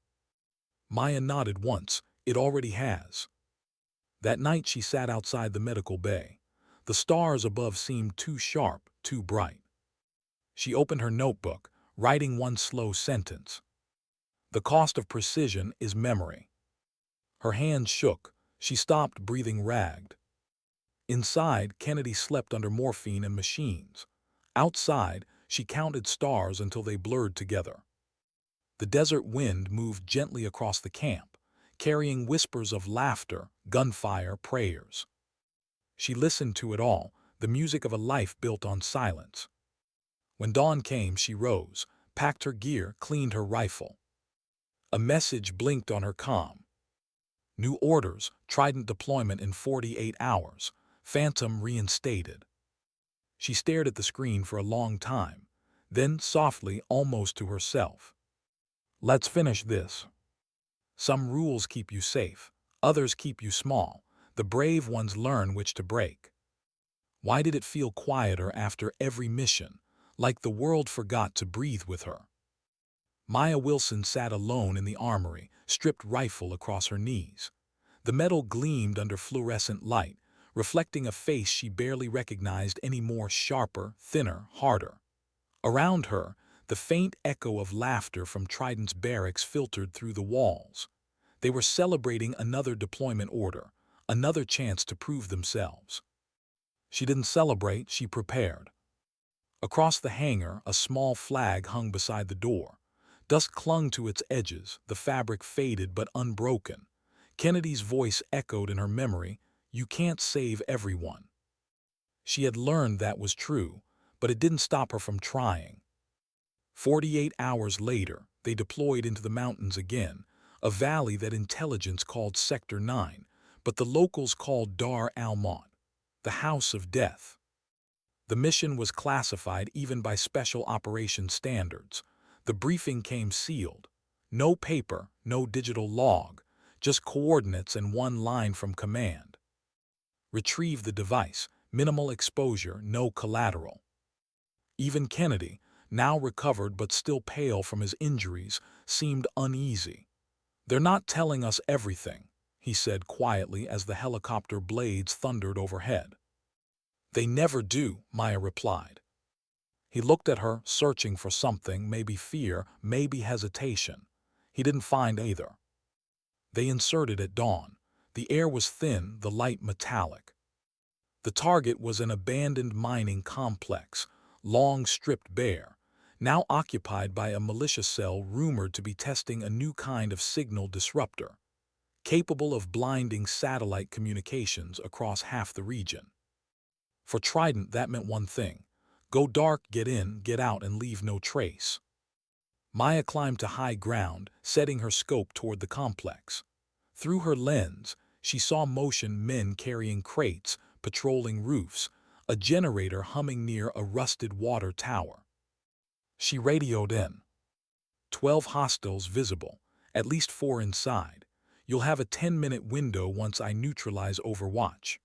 Maya nodded once. "It already has." That night she sat outside the medical bay. The stars above seemed too sharp, too bright. She opened her notebook, writing one slow sentence. "The cost of precision is memory." Her hands shook. She stopped, breathing ragged. Inside, Kennedy slept under morphine and machines. Outside, she counted stars until they blurred together. The desert wind moved gently across the camp, carrying whispers of laughter, gunfire, prayers. She listened to it all, the music of a life built on silence. When dawn came, she rose, packed her gear, cleaned her rifle. A message blinked on her comm. "New orders, Trident deployment in 48 hours. Phantom reinstated." She stared at the screen for a long time, then softly, almost to herself. "Let's finish this. Some rules keep you safe, others keep you small. The brave ones learn which to break." Why did it feel quieter after every mission, like the world forgot to breathe with her? Maya Wilson sat alone in the armory, stripped rifle across her knees. The metal gleamed under fluorescent light, reflecting a face she barely recognized anymore, sharper, thinner, harder. Around her, the faint echo of laughter from Trident's barracks filtered through the walls. They were celebrating another deployment order, another chance to prove themselves. She didn't celebrate, she prepared. Across the hangar, a small flag hung beside the door. Dust clung to its edges, the fabric faded but unbroken. Kennedy's voice echoed in her memory, "You can't save everyone." She had learned that was true, but it didn't stop her from trying. 48 hours later, they deployed into the mountains again, a valley that intelligence called Sector 9, but the locals called Dar al-Maut, the House of Death. The mission was classified even by special operations standards. The briefing came sealed. No paper, no digital log, just coordinates and one line from command. "Retrieve the device, minimal exposure, no collateral." Even Kennedy, now recovered but still pale from his injuries, seemed uneasy. "They're not telling us everything," he said quietly as the helicopter blades thundered overhead. "They never do," Maya replied. He looked at her, searching for something, maybe fear, maybe hesitation. He didn't find either. They inserted at dawn. The air was thin, the light metallic. The target was an abandoned mining complex, long stripped bare, now occupied by a militia cell rumored to be testing a new kind of signal disruptor, capable of blinding satellite communications across half the region. For Trident, that meant one thing: go dark, get in, get out, and leave no trace. Maya climbed to high ground, setting her scope toward the complex. Through her lens, she saw motion, men carrying crates, patrolling roofs, a generator humming near a rusted water tower. She radioed in. 12 hostiles visible, at least 4 inside. You'll have a 10-minute window once I neutralize Overwatch.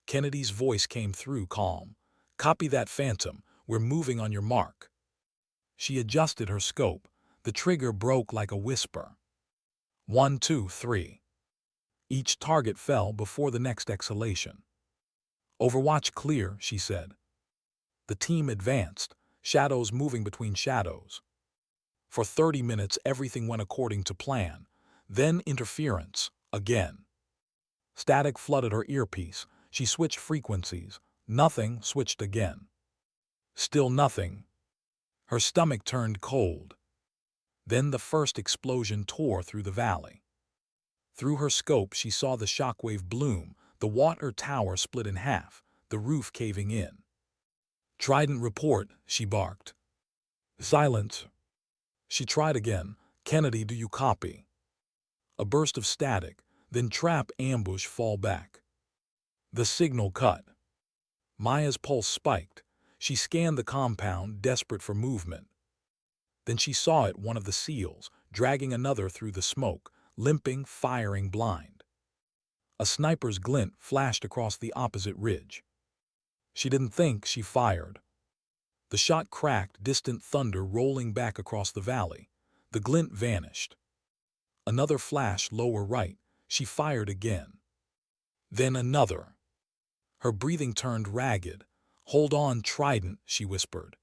Kennedy's voice came through calm. Copy that, Phantom. We're moving on your mark. She adjusted her scope. The trigger broke like a whisper. 1, 2, 3. Each target fell before the next exhalation. Overwatch clear, she said. The team advanced, shadows moving between shadows. For 30 minutes everything went according to plan. Then interference, again. Static flooded her earpiece. She switched frequencies. Nothing. Switched again. Still nothing. Her stomach turned cold. Then the first explosion tore through the valley. Through her scope she saw the shockwave bloom, the water tower split in half, the roof caving in. Trident report, she barked. Silence. She tried again. Kennedy, do you copy? A burst of static, then trap, ambush, fall back. The signal cut. Maya's pulse spiked. She scanned the compound, desperate for movement. Then she saw it, one of the SEALs, dragging another through the smoke, limping, firing blind. A sniper's glint flashed across the opposite ridge. She didn't think, she fired. The shot cracked, distant thunder rolling back across the valley. The glint vanished. Another flash lower right. She fired again. Then another. Her breathing turned ragged. Hold on, Trident, she whispered.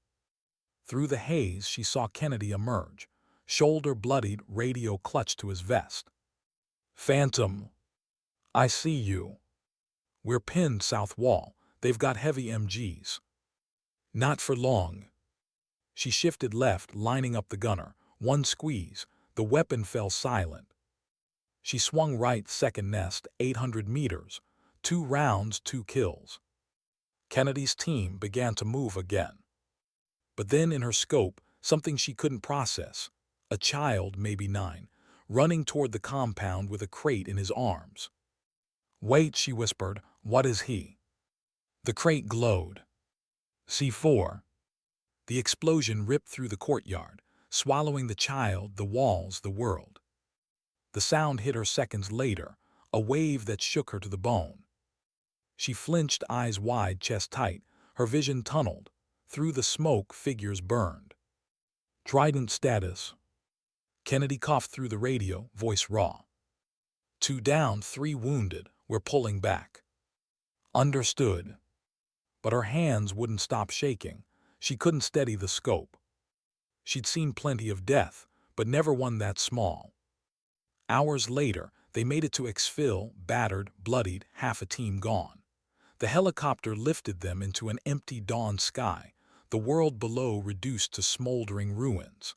Through the haze she saw Kennedy emerge, shoulder bloodied, radio clutched to his vest. Phantom. I see you. We're pinned south wall. They've got heavy MGs. Not for long. She shifted left, lining up the gunner. One squeeze. The weapon fell silent. She swung right, second nest, 800 meters. 2 rounds, 2 kills. Kennedy's team began to move again. But then in her scope, something she couldn't process. A child, maybe 9, running toward the compound with a crate in his arms. Wait, she whispered. What is he? The crate glowed. C4. The explosion ripped through the courtyard, swallowing the child, the walls, the world. The sound hit her seconds later, a wave that shook her to the bone. She flinched, eyes wide, chest tight, her vision tunneled. Through the smoke, figures burned. Trident status. Kennedy coughed through the radio, voice raw. 2 down, 3 wounded. We're pulling back. Understood. But her hands wouldn't stop shaking. She couldn't steady the scope. She'd seen plenty of death, but never one that small. Hours later, they made it to exfil, battered, bloodied, half a team gone. The helicopter lifted them into an empty dawn sky, the world below reduced to smoldering ruins.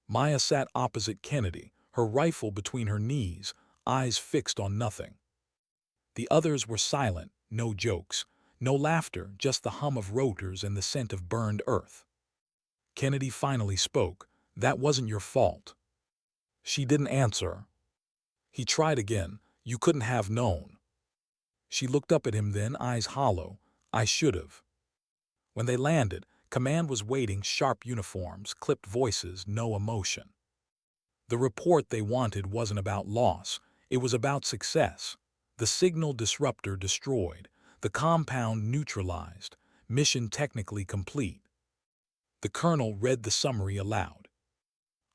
Maya sat opposite Kennedy, her rifle between her knees, eyes fixed on nothing. The others were silent, no jokes, no laughter, just the hum of rotors and the scent of burned earth. Kennedy finally spoke. That wasn't your fault. She didn't answer. He tried again. You couldn't have known. She looked up at him then, eyes hollow. I should've. When they landed, command was waiting, sharp uniforms, clipped voices, no emotion. The report they wanted wasn't about loss. It was about success. The signal disruptor destroyed. The compound neutralized. Mission technically complete. The colonel read the summary aloud.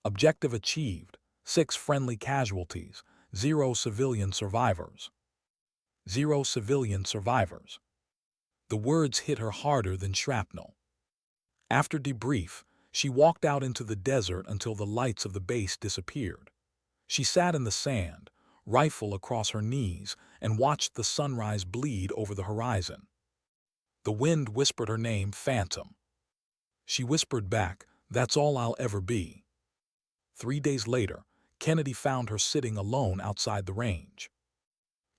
Objective achieved. 6 friendly casualties. 0 civilian survivors. 0 civilian survivors. The words hit her harder than shrapnel. After debrief, she walked out into the desert until the lights of the base disappeared. She sat in the sand, rifle across her knees, and watched the sunrise bleed over the horizon. The wind whispered her name, Phantom. She whispered back, that's all I'll ever be. 3 days later, Kennedy found her sitting alone outside the range.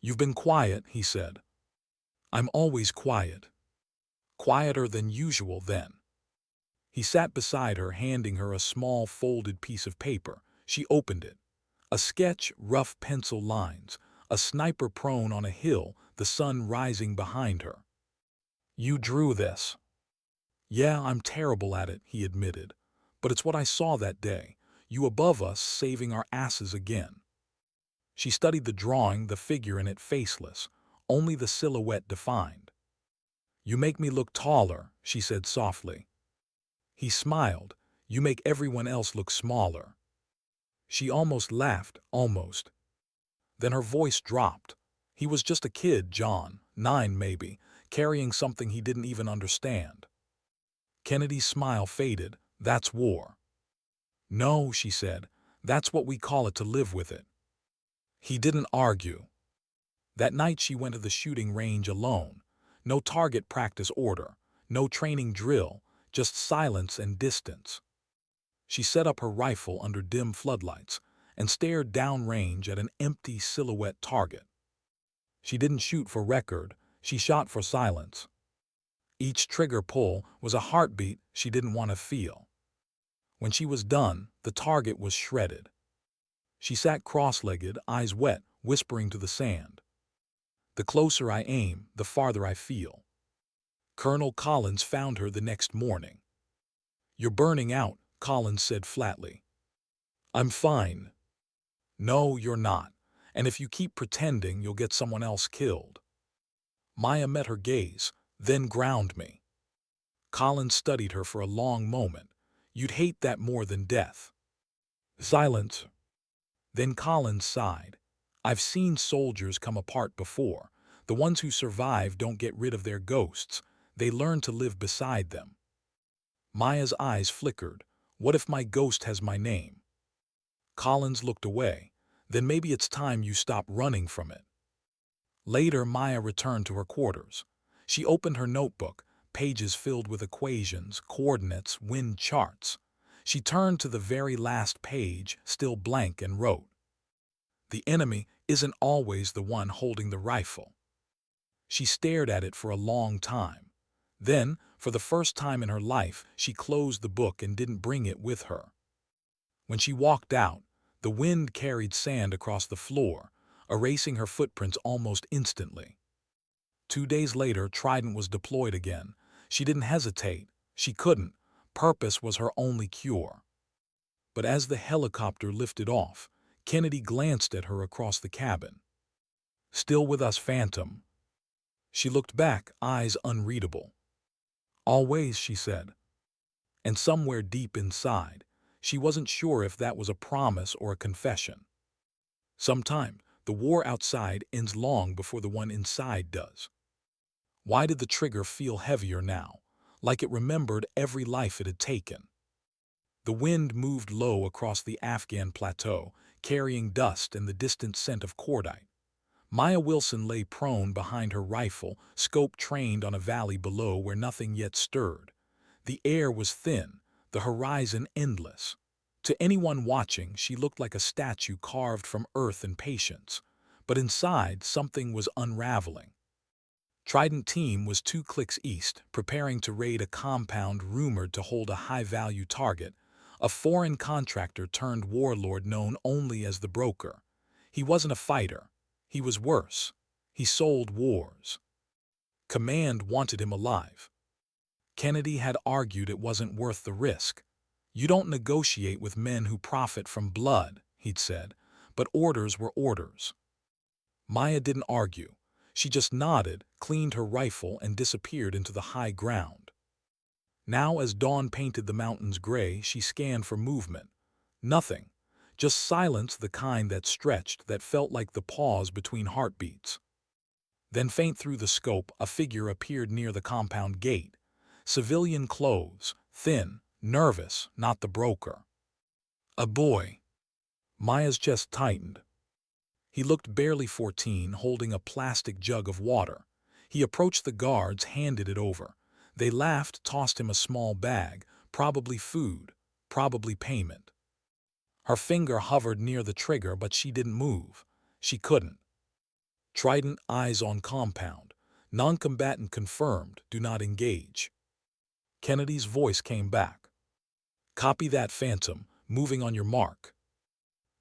You've been quiet, he said. I'm always quiet. Quieter than usual then. He sat beside her, handing her a small folded piece of paper. She opened it. A sketch, rough pencil lines, a sniper prone on a hill, the sun rising behind her. "You drew this." "Yeah, I'm terrible at it," he admitted. "But it's what I saw that day. You above us, saving our asses again." She studied the drawing, the figure in it faceless, only the silhouette defined. "You make me look taller," she said softly. He smiled. "You make everyone else look smaller." She almost laughed, almost. Then her voice dropped. He was just a kid, John, 9 maybe, carrying something he didn't even understand. Kennedy's smile faded. "That's war." "No," she said. "That's what we call it to live with it." He didn't argue. That night she went to the shooting range alone. No target practice order, no training drill, just silence and distance. She set up her rifle under dim floodlights and stared downrange at an empty silhouette target. She didn't shoot for record, she shot for silence. Each trigger pull was a heartbeat she didn't want to feel. When she was done, the target was shredded. She sat cross-legged, eyes wet, whispering to the sand. "The closer I aim, the farther I feel." Colonel Collins found her the next morning. "You're burning out," Collins said flatly. "I'm fine." "No, you're not. And if you keep pretending, you'll get someone else killed." Maya met her gaze, then ground me. Collins studied her for a long moment. "You'd hate that more than death." Silence. Then Collins sighed. "I've seen soldiers come apart before. The ones who survive don't get rid of their ghosts. They learn to live beside them." Maya's eyes flickered. "What if my ghost has my name?" Collins looked away. "Then maybe it's time you stop running from it." Later, Maya returned to her quarters. She opened her notebook, pages filled with equations, coordinates, wind charts. She turned to the very last page, still blank, and wrote, "The enemy isn't always the one holding the rifle." She stared at it for a long time. Then, for the first time in her life, she closed the book and didn't bring it with her. When she walked out, the wind carried sand across the floor, erasing her footprints almost instantly. 2 days later, Trident was deployed again. She didn't hesitate. She couldn't. Purpose was her only cure. But as the helicopter lifted off, Kennedy glanced at her across the cabin. "Still with us, Phantom?" She looked back, eyes unreadable. "Always," she said. And somewhere deep inside, she wasn't sure if that was a promise or a confession. Sometime, the war outside ends long before the one inside does. Why did the trigger feel heavier now, like it remembered every life it had taken? The wind moved low across the Afghan plateau, carrying dust and the distant scent of cordite. Maya Wilson lay prone behind her rifle, scope trained on a valley below where nothing yet stirred. The air was thin, the horizon endless. To anyone watching, she looked like a statue carved from earth and patience. But inside, something was unraveling. Trident team was 2 clicks east, preparing to raid a compound rumored to hold a high-value target, a foreign contractor turned warlord known only as the Broker. He wasn't a fighter. He was worse. He sold wars. Command wanted him alive. Kennedy had argued it wasn't worth the risk. "You don't negotiate with men who profit from blood," he'd said, but orders were orders. Maya didn't argue. She just nodded, cleaned her rifle, and disappeared into the high ground. Now, as dawn painted the mountains gray, she scanned for movement. Nothing. Just silence, the kind that stretched, that felt like the pause between heartbeats. Then, faint through the scope, a figure appeared near the compound gate. Civilian clothes, thin, nervous, not the Broker. A boy. Maya's chest tightened. He looked barely 14, holding a plastic jug of water. He approached the guards, handed it over. They laughed, tossed him a small bag, probably food, probably payment. Her finger hovered near the trigger, but she didn't move. She couldn't. Trident, eyes on compound. Non-combatant confirmed, do not engage. Kennedy's voice came back. "Copy that, Phantom, moving on your mark."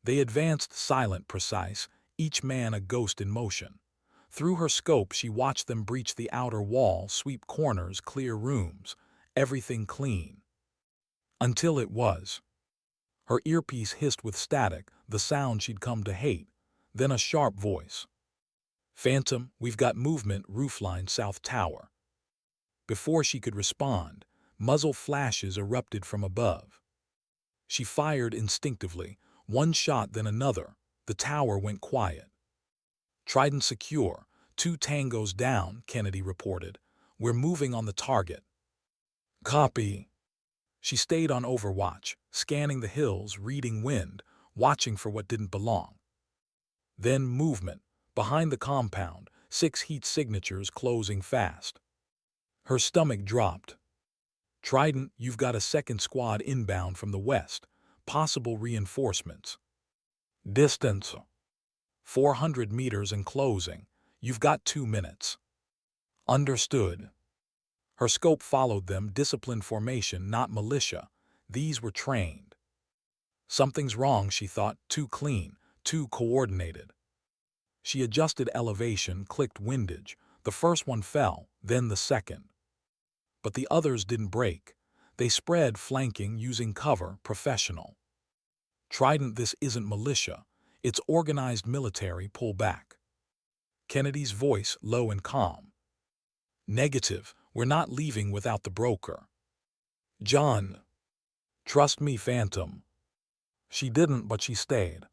They advanced, silent, precise, each man a ghost in motion. Through her scope, she watched them breach the outer wall, sweep corners, clear rooms, everything clean. Until it was. Her earpiece hissed with static, the sound she'd come to hate. Then a sharp voice. "Phantom, we've got movement, roofline, South Tower." Before she could respond, muzzle flashes erupted from above. She fired instinctively, one shot then another. The tower went quiet. "Trident secure, 2 tangos down," Kennedy reported. "We're moving on the target." "Copy." She stayed on overwatch, scanning the hills, reading wind, watching for what didn't belong. Then movement. Behind the compound, 6 heat signatures closing fast. Her stomach dropped. "Trident, you've got a second squad inbound from the west. Possible reinforcements. Distance 400 meters and closing. You've got 2 minutes." "Understood." Her scope followed them, disciplined formation, not militia. These were trained. Something's wrong, she thought, too clean, too coordinated. She adjusted elevation, clicked windage. The first one fell, then the second. But the others didn't break. They spread, flanking, using cover, professional. "Trident, this isn't militia. It's organized military, pull back." Kennedy's voice, low and calm. "Negative, we're not leaving without the broker." "John." "Trust me, Phantom." She didn't, but she stayed.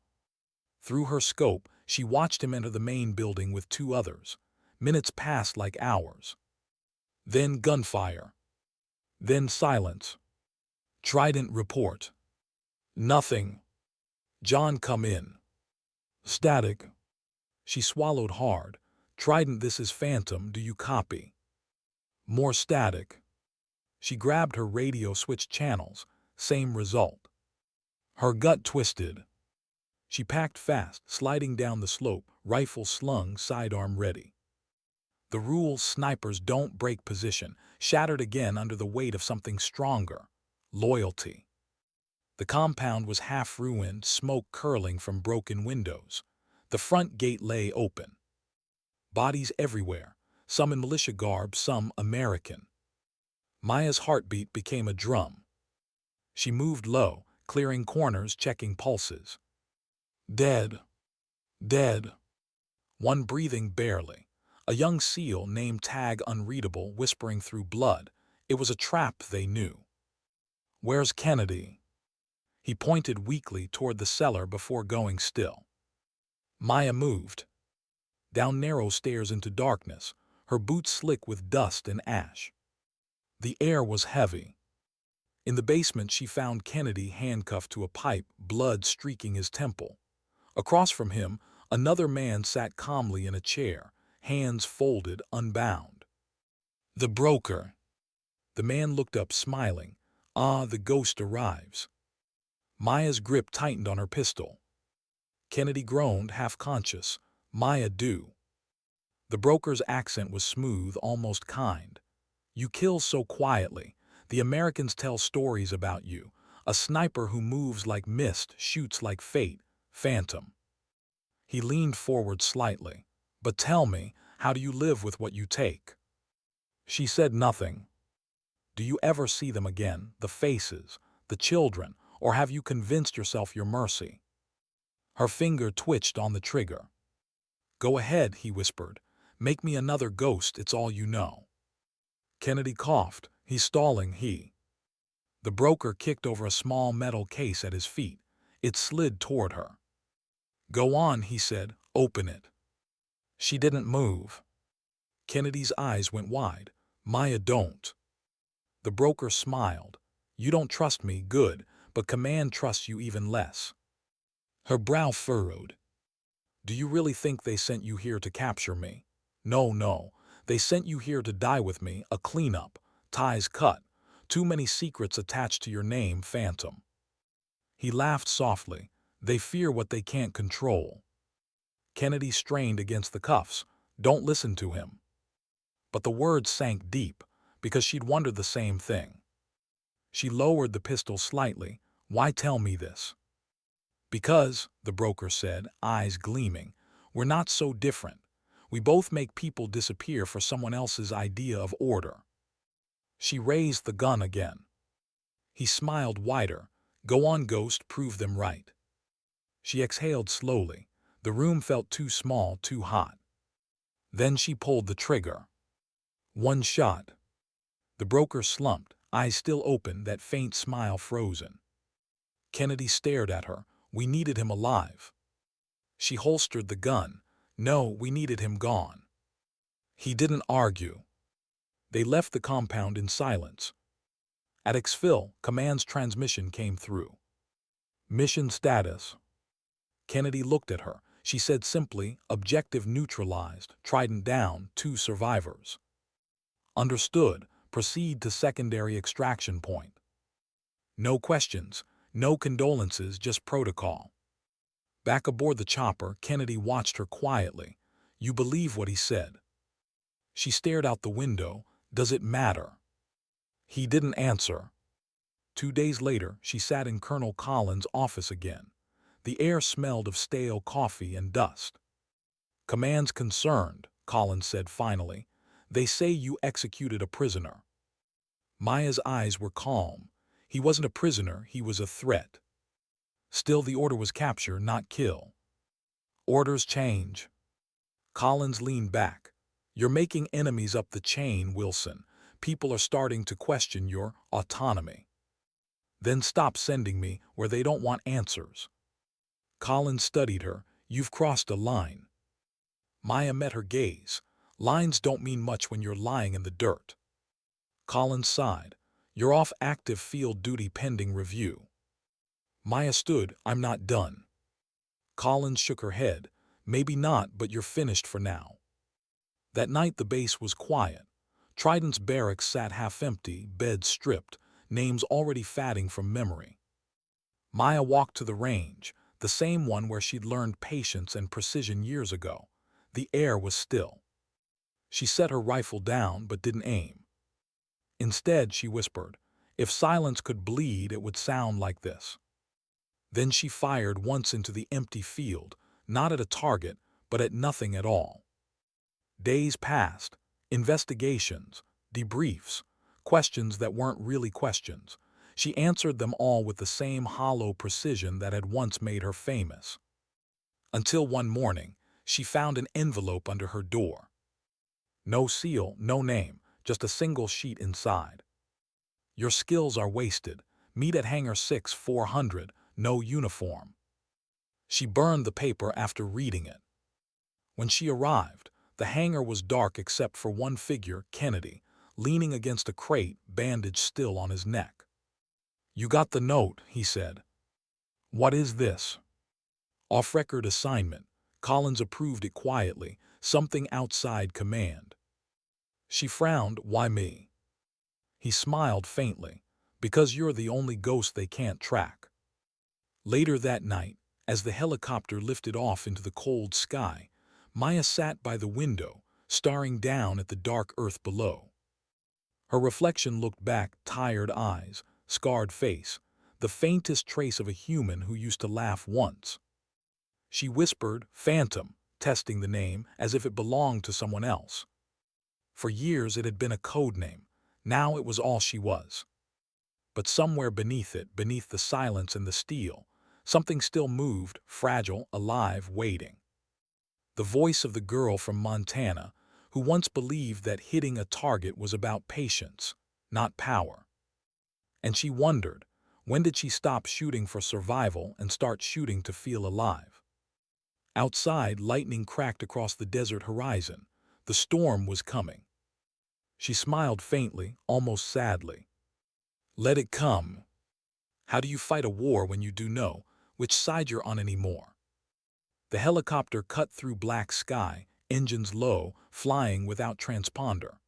Through her scope, she watched him enter the main building with 2 others. Minutes passed like hours. Then gunfire. Then silence. "Trident, report." "Nothing." "John, come in." "Static." She swallowed hard. "Trident, this is Phantom, do you copy?" More static. She grabbed her radio, switched channels. Same result. Her gut twisted. She packed fast, sliding down the slope, rifle slung, sidearm ready. The rule, snipers don't break position, shattered again under the weight of something stronger. Loyalty. The compound was half ruined, smoke curling from broken windows. The front gate lay open. Bodies everywhere, some in militia garb, some American. Maya's heartbeat became a drum. She moved low, clearing corners, checking pulses. "Dead. Dead." One breathing barely. A young SEAL named tag unreadable, whispering through blood. It was a trap, they knew. "Where's Kennedy?" He pointed weakly toward the cellar before going still. Maya moved. Down narrow stairs into darkness, her boots slick with dust and ash. The air was heavy. In the basement, she found Kennedy handcuffed to a pipe, blood streaking his temple. Across from him, another man sat calmly in a chair, hands folded, unbound. "The broker." The man looked up, smiling. "Ah, the ghost arrives." Maya's grip tightened on her pistol. Kennedy groaned, half-conscious. "Maya, do." The broker's accent was smooth, almost kind. "You kill so quietly. The Americans tell stories about you. A sniper who moves like mist, shoots like fate. Phantom." He leaned forward slightly. "But tell me, how do you live with what you take?" She said nothing. "Do you ever see them again, the faces, the children, or have you convinced yourself your mercy?" Her finger twitched on the trigger. "Go ahead," he whispered. "Make me another ghost, it's all you know." Kennedy coughed. "He's stalling, he." The broker kicked over a small metal case at his feet. It slid toward her. "Go on," he said. "Open it." She didn't move. Kennedy's eyes went wide. "Maya, don't." The broker smiled. "You don't trust me, good, but command trusts you even less." Her brow furrowed. "Do you really think they sent you here to capture me?" "No, no. They sent you here to die with me, a cleanup, ties cut. Too many secrets attached to your name, Phantom." He laughed softly. "They fear what they can't control." Kennedy strained against the cuffs. "Don't listen to him." But the words sank deep, because she'd wondered the same thing. She lowered the pistol slightly. "Why tell me this?" "Because," the broker said, eyes gleaming, We're not so different. We both make people disappear for someone else's idea of order." She raised the gun again. He smiled wider. "Go on, Ghost, prove them right." She exhaled slowly. The room felt too small, too hot. Then she pulled the trigger. One shot. The broker slumped, eyes still open, that faint smile frozen. Kennedy stared at her. "We needed him alive." She holstered the gun. "No, we needed him gone." He didn't argue. They left the compound in silence. At exfil, Command's transmission came through. "Mission status." Kennedy looked at her. She said simply, "Objective neutralized, Trident down, 2 survivors." "Understood. Proceed to secondary extraction point." No questions, no condolences, just protocol. Back aboard the chopper, Kennedy watched her quietly. "You believe what he said?" She stared out the window. "Does it matter?" He didn't answer. 2 days later, she sat in Colonel Collins' office again. The air smelled of stale coffee and dust. "Command's concerned," Collins said finally. "They say you executed a prisoner." Maya's eyes were calm. He wasn't a prisoner, he was a threat. Still, the order was capture, not kill. "Orders change." Collins leaned back. "You're making enemies up the chain, Wilson. People are starting to question your autonomy. Then stop sending me where they don't want answers." Collins studied her. "You've crossed a line." Maya met her gaze. "Lines don't mean much when you're lying in the dirt." Collins sighed. "You're off active field duty pending review." Maya stood. "I'm not done." Collins shook her head. "Maybe not, but you're finished for now." That night the base was quiet. Trident's barracks sat half empty, beds stripped, names already fading from memory. Maya walked to the range, the same one where she'd learned patience and precision years ago. The air was still. She set her rifle down but didn't aim. Instead, she whispered, "If silence could bleed, it would sound like this." Then she fired once into the empty field, not at a target, but at nothing at all. Days passed. Investigations, debriefs, questions that weren't really questions. She answered them all with the same hollow precision that had once made her famous. Until one morning, she found an envelope under her door. No seal, no name, just a single sheet inside. "Your skills are wasted. Meet at Hangar 6, 400, no uniform." She burned the paper after reading it. When she arrived, the hangar was dark except for one figure, Kennedy, leaning against a crate, bandage still on his neck. "You got the note," he said. "What is this?" "Off-record assignment." Collins approved it quietly, "something outside command." She frowned. "Why me?" He smiled faintly. "Because you're the only ghost they can't track." Later that night, as the helicopter lifted off into the cold sky, Maya sat by the window, staring down at the dark earth below. Her reflection looked back, tired eyes, scarred face, the faintest trace of a human who used to laugh once. She whispered, "Phantom," testing the name as if it belonged to someone else. For years it had been a code name. Now it was all she was. But somewhere beneath it, beneath the silence and the steel, something still moved, fragile, alive, waiting. The voice of the girl from Montana, who once believed that hitting a target was about patience, not power. And she wondered, when did she stop shooting for survival and start shooting to feel alive? Outside, lightning cracked across the desert horizon. The storm was coming. She smiled faintly, almost sadly. "Let it come. How do you fight a war when you do know which side you're on anymore?" The helicopter cut through black sky, engines low, flying without transponder.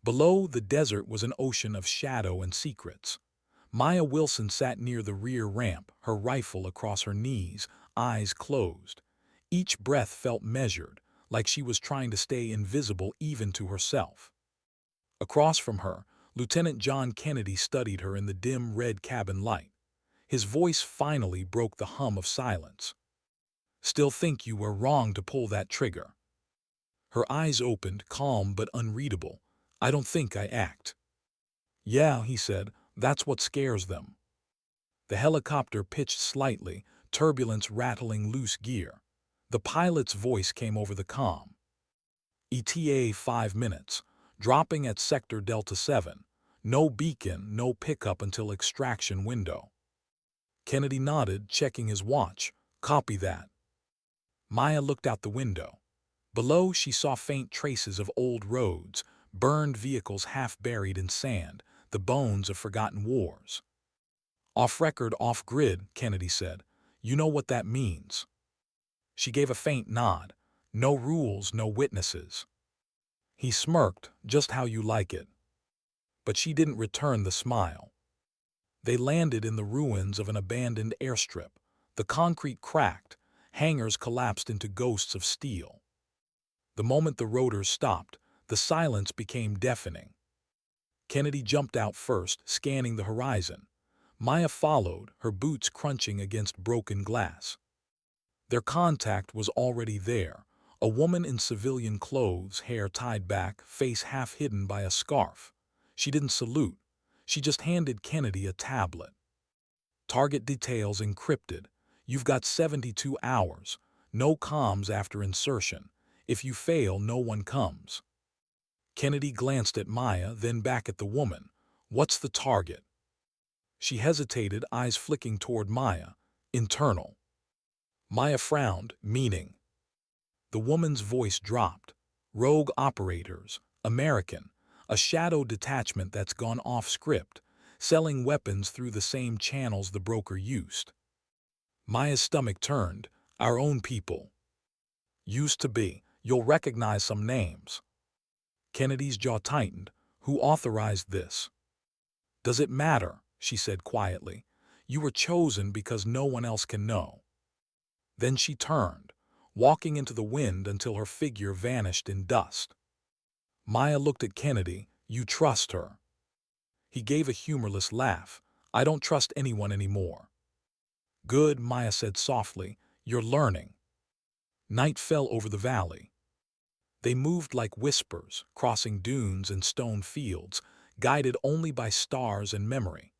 Below, the desert was an ocean of shadow and secrets. Maya Wilson sat near the rear ramp, her rifle across her knees, eyes closed. Each breath felt measured, like she was trying to stay invisible even to herself. Across from her, Lieutenant John Kennedy studied her in the dim red cabin light. His voice finally broke the hum of silence. Still think you were wrong to pull that trigger. Her eyes opened, calm but unreadable. I don't think I act. Yeah, he said, that's what scares them. The helicopter pitched slightly, turbulence rattling loose gear. The pilot's voice came over the comm. ETA 5 minutes, dropping at sector Delta 7. No beacon, no pickup until extraction window. Kennedy nodded, checking his watch. Copy that. Maya looked out the window. Below, she saw faint traces of old roads, burned vehicles half buried in sand, the bones of forgotten wars. Off-record, off-grid, Kennedy said. You know what that means. She gave a faint nod. No rules, no witnesses. He smirked, just how you like it. But she didn't return the smile. They landed in the ruins of an abandoned airstrip. The concrete cracked, hangars collapsed into ghosts of steel. The moment the rotors stopped, the silence became deafening. Kennedy jumped out first, scanning the horizon. Maya followed, her boots crunching against broken glass. Their contact was already there, a woman in civilian clothes, hair tied back, face half hidden by a scarf. She didn't salute. She just handed Kennedy a tablet. Target details encrypted. You've got 72 hours. No comms after insertion. If you fail, no one comes. Kennedy glanced at Maya, then back at the woman. What's the target? She hesitated, eyes flicking toward Maya. Internal. Maya frowned, meaning. The woman's voice dropped. Rogue operators. American. A shadow detachment that's gone off script, selling weapons through the same channels the broker used. Maya's stomach turned. Our own people. Used to be. You'll recognize some names. Kennedy's jaw tightened. Who authorized this? Does it matter? She said quietly. You were chosen because no one else can know. Then she turned, walking into the wind until her figure vanished in dust. Maya looked at Kennedy. You trust her. He gave a humorless laugh. I don't trust anyone anymore. Good, Maya said softly. You're learning. Night fell over the valley. They moved like whispers, crossing dunes and stone fields, guided only by stars and memory.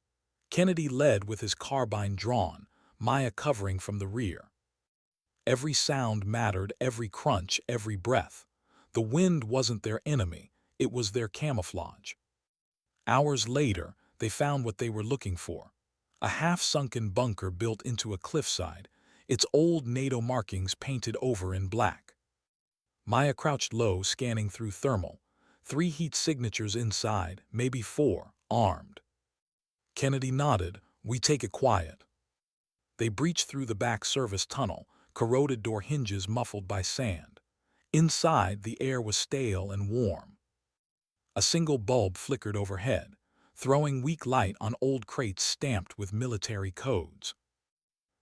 Kennedy led with his carbine drawn, Maya covering from the rear. Every sound mattered, every crunch, every breath. The wind wasn't their enemy, it was their camouflage. Hours later, they found what they were looking for. A half-sunken bunker built into a cliffside, its old NATO markings painted over in black. Maya crouched low, scanning through thermal. 3 heat signatures inside, maybe 4, armed. Kennedy nodded. We take it quiet. They breached through the back service tunnel, corroded door hinges muffled by sand. Inside, the air was stale and warm. A single bulb flickered overhead, throwing weak light on old crates stamped with military codes.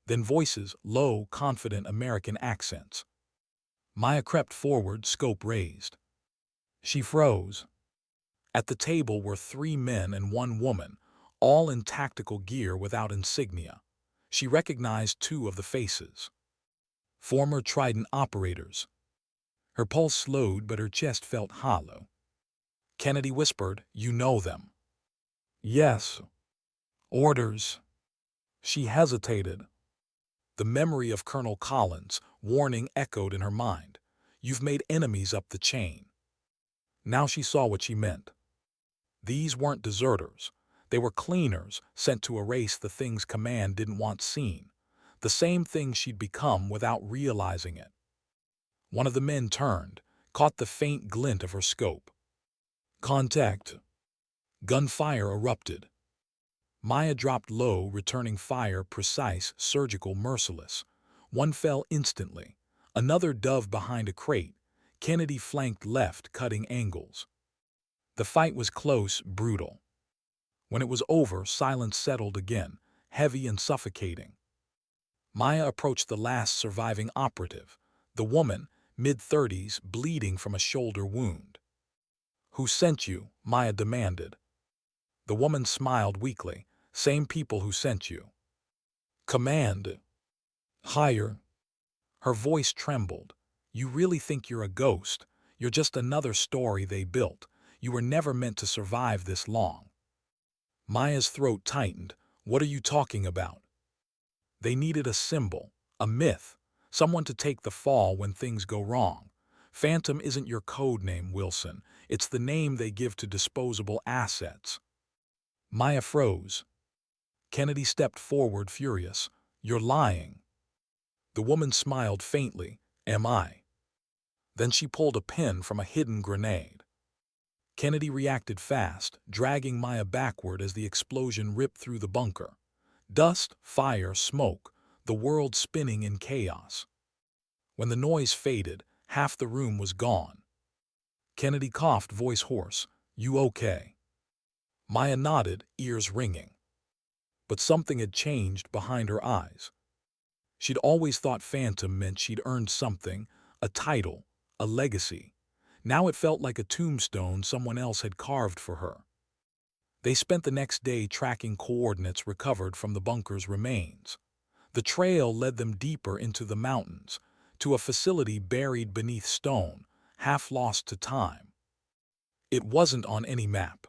Then voices, low, confident American accents. Maya crept forward, scope raised. She froze. At the table were 3 men and 1 woman, all in tactical gear without insignia. She recognized 2 of the faces. Former Trident operators. Her pulse slowed, but her chest felt hollow. Kennedy whispered, You know them. Yes. Orders. She hesitated. The memory of Colonel Collins' warning echoed in her mind. You've made enemies up the chain. Now she saw what she meant. These weren't deserters. They were cleaners sent to erase the things command didn't want seen, the same things she'd become without realizing it. One of the men turned, caught the faint glint of her scope. Contact. Gunfire erupted. Maya dropped low, returning fire precise, surgical, merciless. One fell instantly. Another dove behind a crate. Kennedy flanked left, cutting angles. The fight was close, brutal. When it was over, silence settled again, heavy and suffocating. Maya approached the last surviving operative, the woman, mid-30s, bleeding from a shoulder wound. Who sent you? Maya demanded. The woman smiled weakly. Same people who sent you. Command. Higher. Her voice trembled. You really think you're a ghost? You're just another story they built. You were never meant to survive this long. Maya's throat tightened. What are you talking about? They needed a symbol, a myth, someone to take the fall when things go wrong. Phantom isn't your code name, Wilson. It's the name they give to disposable assets. Maya froze. Kennedy stepped forward, furious. You're lying. The woman smiled faintly. Am I? Then she pulled a pin from a hidden grenade. Kennedy reacted fast, dragging Maya backward as the explosion ripped through the bunker. Dust, fire, smoke, the world spinning in chaos. When the noise faded, half the room was gone. Kennedy coughed, voice hoarse. You okay? Maya nodded, ears ringing. But something had changed behind her eyes. She'd always thought Phantom meant she'd earned something, a title, a legacy. Now it felt like a tombstone someone else had carved for her. They spent the next day tracking coordinates recovered from the bunker's remains. The trail led them deeper into the mountains, to a facility buried beneath stone, half lost to time. It wasn't on any map.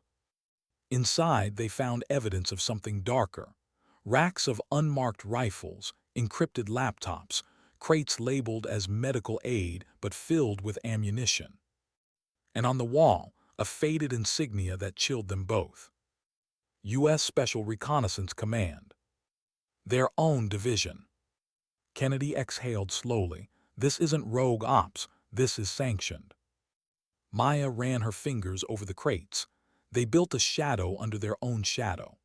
Inside, they found evidence of something darker. Racks of unmarked rifles, encrypted laptops, crates labeled as medical aid but filled with ammunition. And on the wall, a faded insignia that chilled them both. U.S. Special Reconnaissance Command. Their own division. Kennedy exhaled slowly. This isn't rogue ops, this is sanctioned. Maya ran her fingers over the crates. They built a shadow under their own shadow.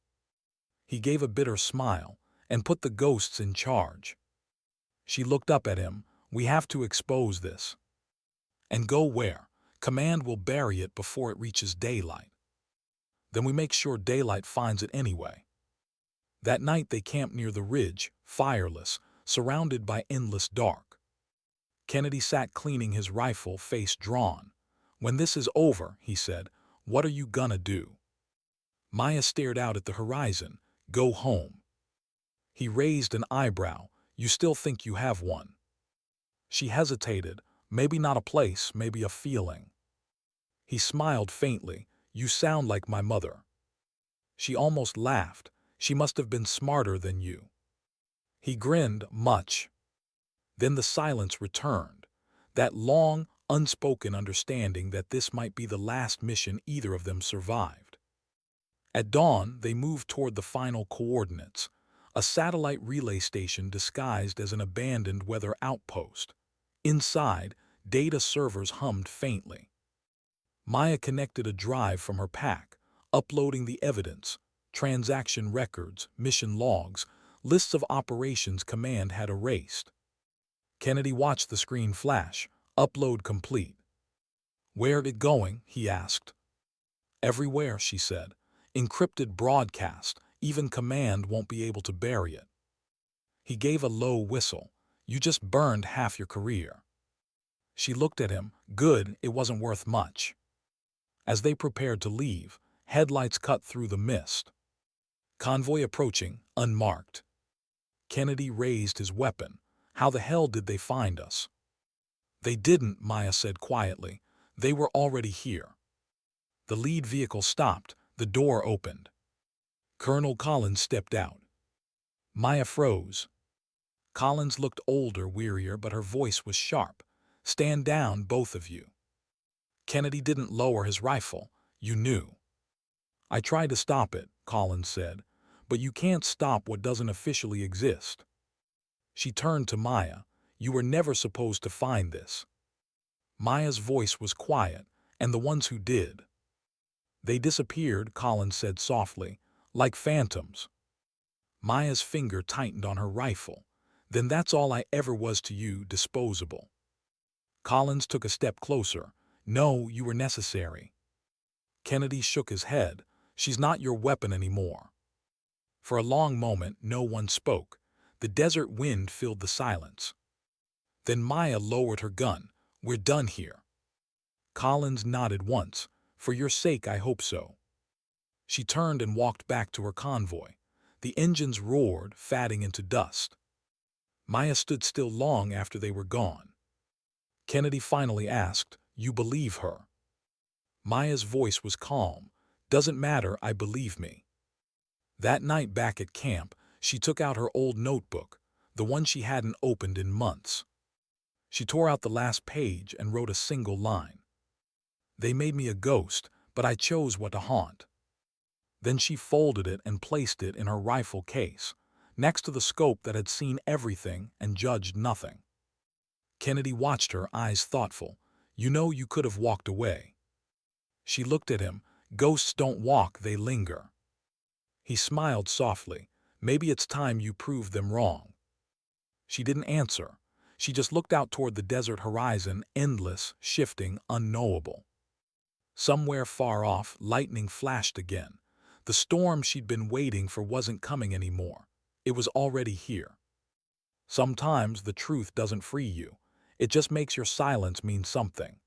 He gave a bitter smile and put the ghosts in charge. She looked up at him. We have to expose this. And go where? Command will bury it before it reaches daylight. Then we make sure daylight finds it anyway. That night they camped near the ridge, fireless, surrounded by endless dark. Kennedy sat cleaning his rifle, face drawn. When this is over, he said, what are you gonna do? Maya stared out at the horizon. Go home. He raised an eyebrow. You still think you have one? She hesitated. Maybe not a place, maybe a feeling. He smiled faintly. You sound like my mother. She almost laughed. She must have been smarter than you. He grinned, much. Then the silence returned. That long, unspoken understanding that this might be the last mission either of them survived. At dawn, they moved toward the final coordinates, a satellite relay station disguised as an abandoned weather outpost. Inside, data servers hummed faintly. Maya connected a drive from her pack, uploading the evidence, transaction records, mission logs, lists of operations Command had erased. Kennedy watched the screen flash. Upload complete. Where it going? He asked. Everywhere, she said. Encrypted broadcast. Even Command won't be able to bury it. He gave a low whistle. You just burned half your career. She looked at him. Good, it wasn't worth much. As they prepared to leave, headlights cut through the mist. Convoy approaching, unmarked. Kennedy raised his weapon. How the hell did they find us? They didn't, Maya said quietly. They were already here. The lead vehicle stopped. The door opened. Colonel Collins stepped out. Maya froze. Collins looked older, wearier, but her voice was sharp. Stand down, both of you. Kennedy didn't lower his rifle. You knew. I tried to stop it, Collins said, but you can't stop what doesn't officially exist. She turned to Maya. You were never supposed to find this. Maya's voice was quiet, and the ones who did. They disappeared, Collins said softly, like phantoms. Maya's finger tightened on her rifle. Then that's all I ever was to you, disposable. Collins took a step closer. No, you were necessary. Kennedy shook his head. She's not your weapon anymore. For a long moment, no one spoke. The desert wind filled the silence. Then Maya lowered her gun. We're done here. Collins nodded once. For your sake, I hope so. She turned and walked back to her convoy. The engines roared, fatting into dust. Maya stood still long after they were gone. Kennedy finally asked, "You believe her?" Maya's voice was calm. "Doesn't matter, I believe me." That night back at camp, she took out her old notebook, the one she hadn't opened in months. She tore out the last page and wrote a single line. "They made me a ghost, but I chose what to haunt." Then she folded it and placed it in her rifle case, next to the scope that had seen everything and judged nothing. Kennedy watched her, eyes thoughtful. "You know, you could have walked away." She looked at him. "Ghosts don't walk, they linger." He smiled softly. "Maybe it's time you proved them wrong." She didn't answer. She just looked out toward the desert horizon, endless, shifting, unknowable. Somewhere far off, lightning flashed again. The storm she'd been waiting for wasn't coming anymore. It was already here. Sometimes the truth doesn't free you. It just makes your silence mean something.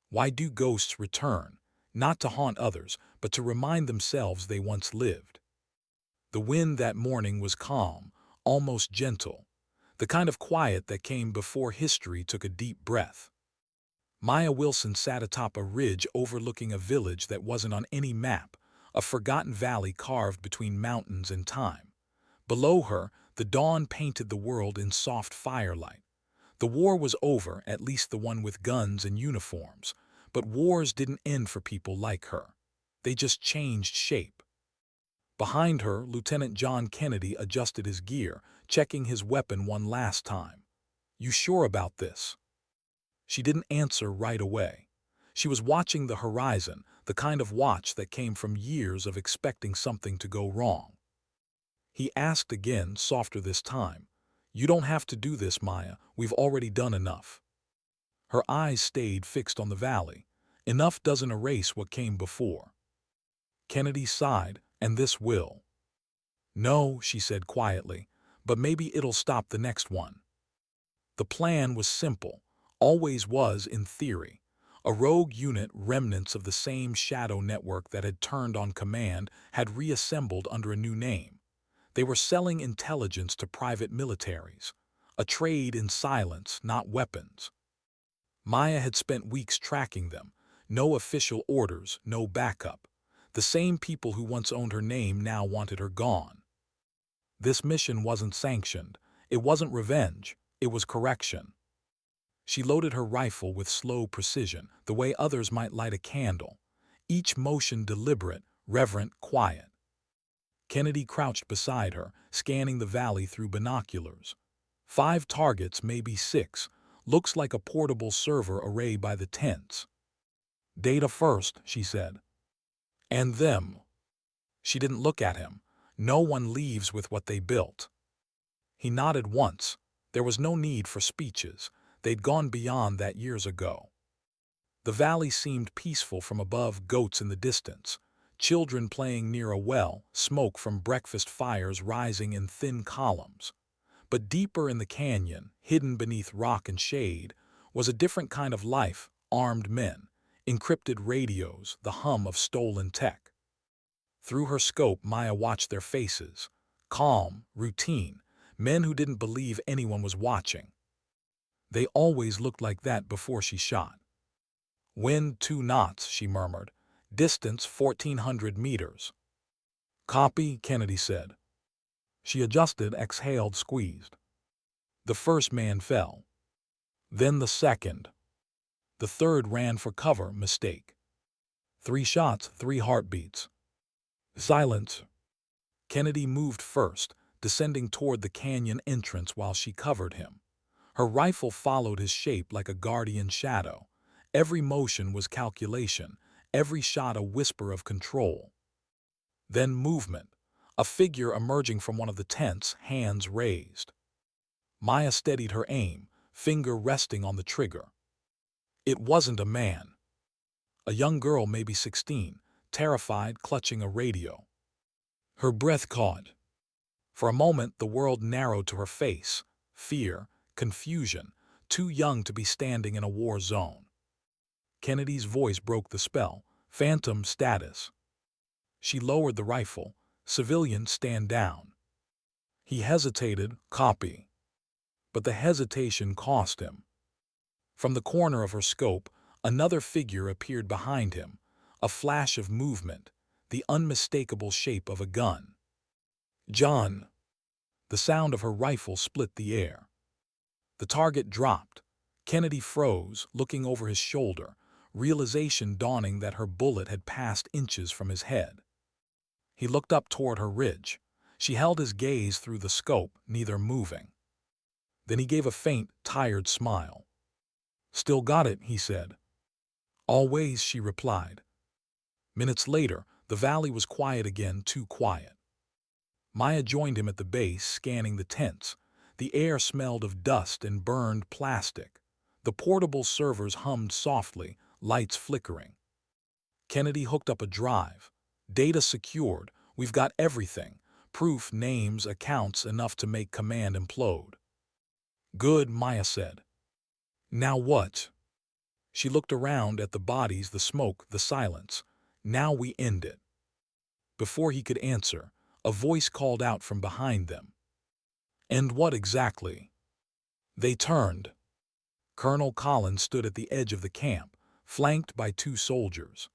Why do ghosts return? Not to haunt others, but to remind themselves they once lived. The wind that morning was calm, almost gentle, the kind of quiet that came before history took a deep breath. Maya Wilson sat atop a ridge overlooking a village that wasn't on any map, a forgotten valley carved between mountains and time. Below her, the dawn painted the world in soft firelight. The war was over, at least the one with guns and uniforms, but wars didn't end for people like her. They just changed shape. Behind her, Lieutenant John Kennedy adjusted his gear, checking his weapon one last time. "You sure about this?" She didn't answer right away. She was watching the horizon, the kind of watch that came from years of expecting something to go wrong. He asked again, softer this time. "You don't have to do this, Maya. We've already done enough." Her eyes stayed fixed on the valley. "Enough doesn't erase what came before." Kennedy sighed, "And this will." "No," she said quietly, "but maybe it'll stop the next one." The plan was simple, always was in theory. A rogue unit, remnants of the same shadow network that had turned on command, had reassembled under a new name. They were selling intelligence to private militaries, a trade in silence, not weapons. Maya had spent weeks tracking them. No official orders, no backup. The same people who once owned her name now wanted her gone. This mission wasn't sanctioned. It wasn't revenge. It was correction. She loaded her rifle with slow precision, the way others might light a candle. Each motion deliberate, reverent, quiet. Kennedy crouched beside her, scanning the valley through binoculars. 5 targets, maybe 6. Looks like a portable server array by the tents. "Data first," she said. "And them." She didn't look at him. "No one leaves with what they built." He nodded once. There was no need for speeches. They'd gone beyond that years ago. The valley seemed peaceful from above, goats in the distance, children playing near a well, smoke from breakfast fires rising in thin columns. But deeper in the canyon, hidden beneath rock and shade, was a different kind of life, armed men, encrypted radios, the hum of stolen tech. Through her scope, Maya watched their faces. Calm, routine, men who didn't believe anyone was watching. They always looked like that before she shot. "Wind 2 knots, she murmured. "Distance 1,400 meters. "Copy," Kennedy said. She adjusted, exhaled, squeezed. The first man fell. Then the second. The third ran for cover, mistake. 3 shots, 3 heartbeats. Silence. Kennedy moved first, descending toward the canyon entrance while she covered him. Her rifle followed his shape like a guardian shadow. Every motion was calculation, every shot a whisper of control. Then movement, a figure emerging from one of the tents, hands raised. Maya steadied her aim, finger resting on the trigger. It wasn't a man. A young girl, maybe 16, terrified, clutching a radio. Her breath caught. For a moment, the world narrowed to her face. Fear, confusion, too young to be standing in a war zone. Kennedy's voice broke the spell. "Phantom status." She lowered the rifle. "Civilian, stand down." He hesitated. "Copy." But the hesitation cost him. From the corner of her scope, another figure appeared behind him, a flash of movement, the unmistakable shape of a gun. John! The sound of her rifle split the air. The target dropped. Kennedy froze, looking over his shoulder, realization dawning that her bullet had passed inches from his head. He looked up toward her ridge. She held his gaze through the scope, neither moving. Then he gave a faint, tired smile. "Still got it," he said. "Always," she replied. Minutes later, the valley was quiet again, too quiet. Maya joined him at the base, scanning the tents. The air smelled of dust and burned plastic. The portable servers hummed softly, lights flickering. Kennedy hooked up a drive. "Data secured. We've got everything. Proof, names, accounts, enough to make command implode." "Good," Maya said. "Now what?" She looked around at the bodies, the smoke, the silence. "Now we end it." Before he could answer, a voice called out from behind them. "And what exactly?" They turned. Colonel Collins stood at the edge of the camp, flanked by two soldiers.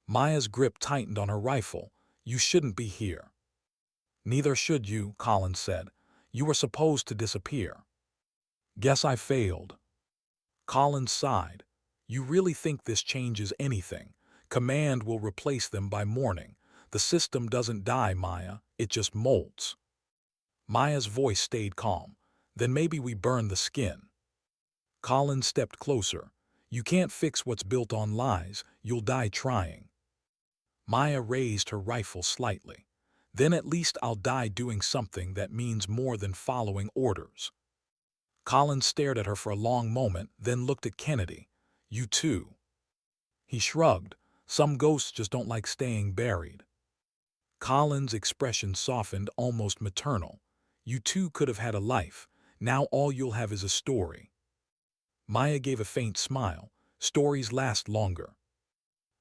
Maya's grip tightened on her rifle. "You shouldn't be here." "Neither should you," Collins said. "You were supposed to disappear." "Guess I failed." Collins sighed. "You really think this changes anything? Command will replace them by morning. The system doesn't die, Maya, it just molts." Maya's voice stayed calm. "Then maybe we burn the skin." Collins stepped closer. "You can't fix what's built on lies. You'll die trying." Maya raised her rifle slightly. "Then at least I'll die doing something that means more than following orders." Collins stared at her for a long moment, then looked at Kennedy. "You too." He shrugged. "Some ghosts just don't like staying buried." Collins' expression softened, almost maternal. "You too could have had a life. Now all you'll have is a story." Maya gave a faint smile. "Stories last longer."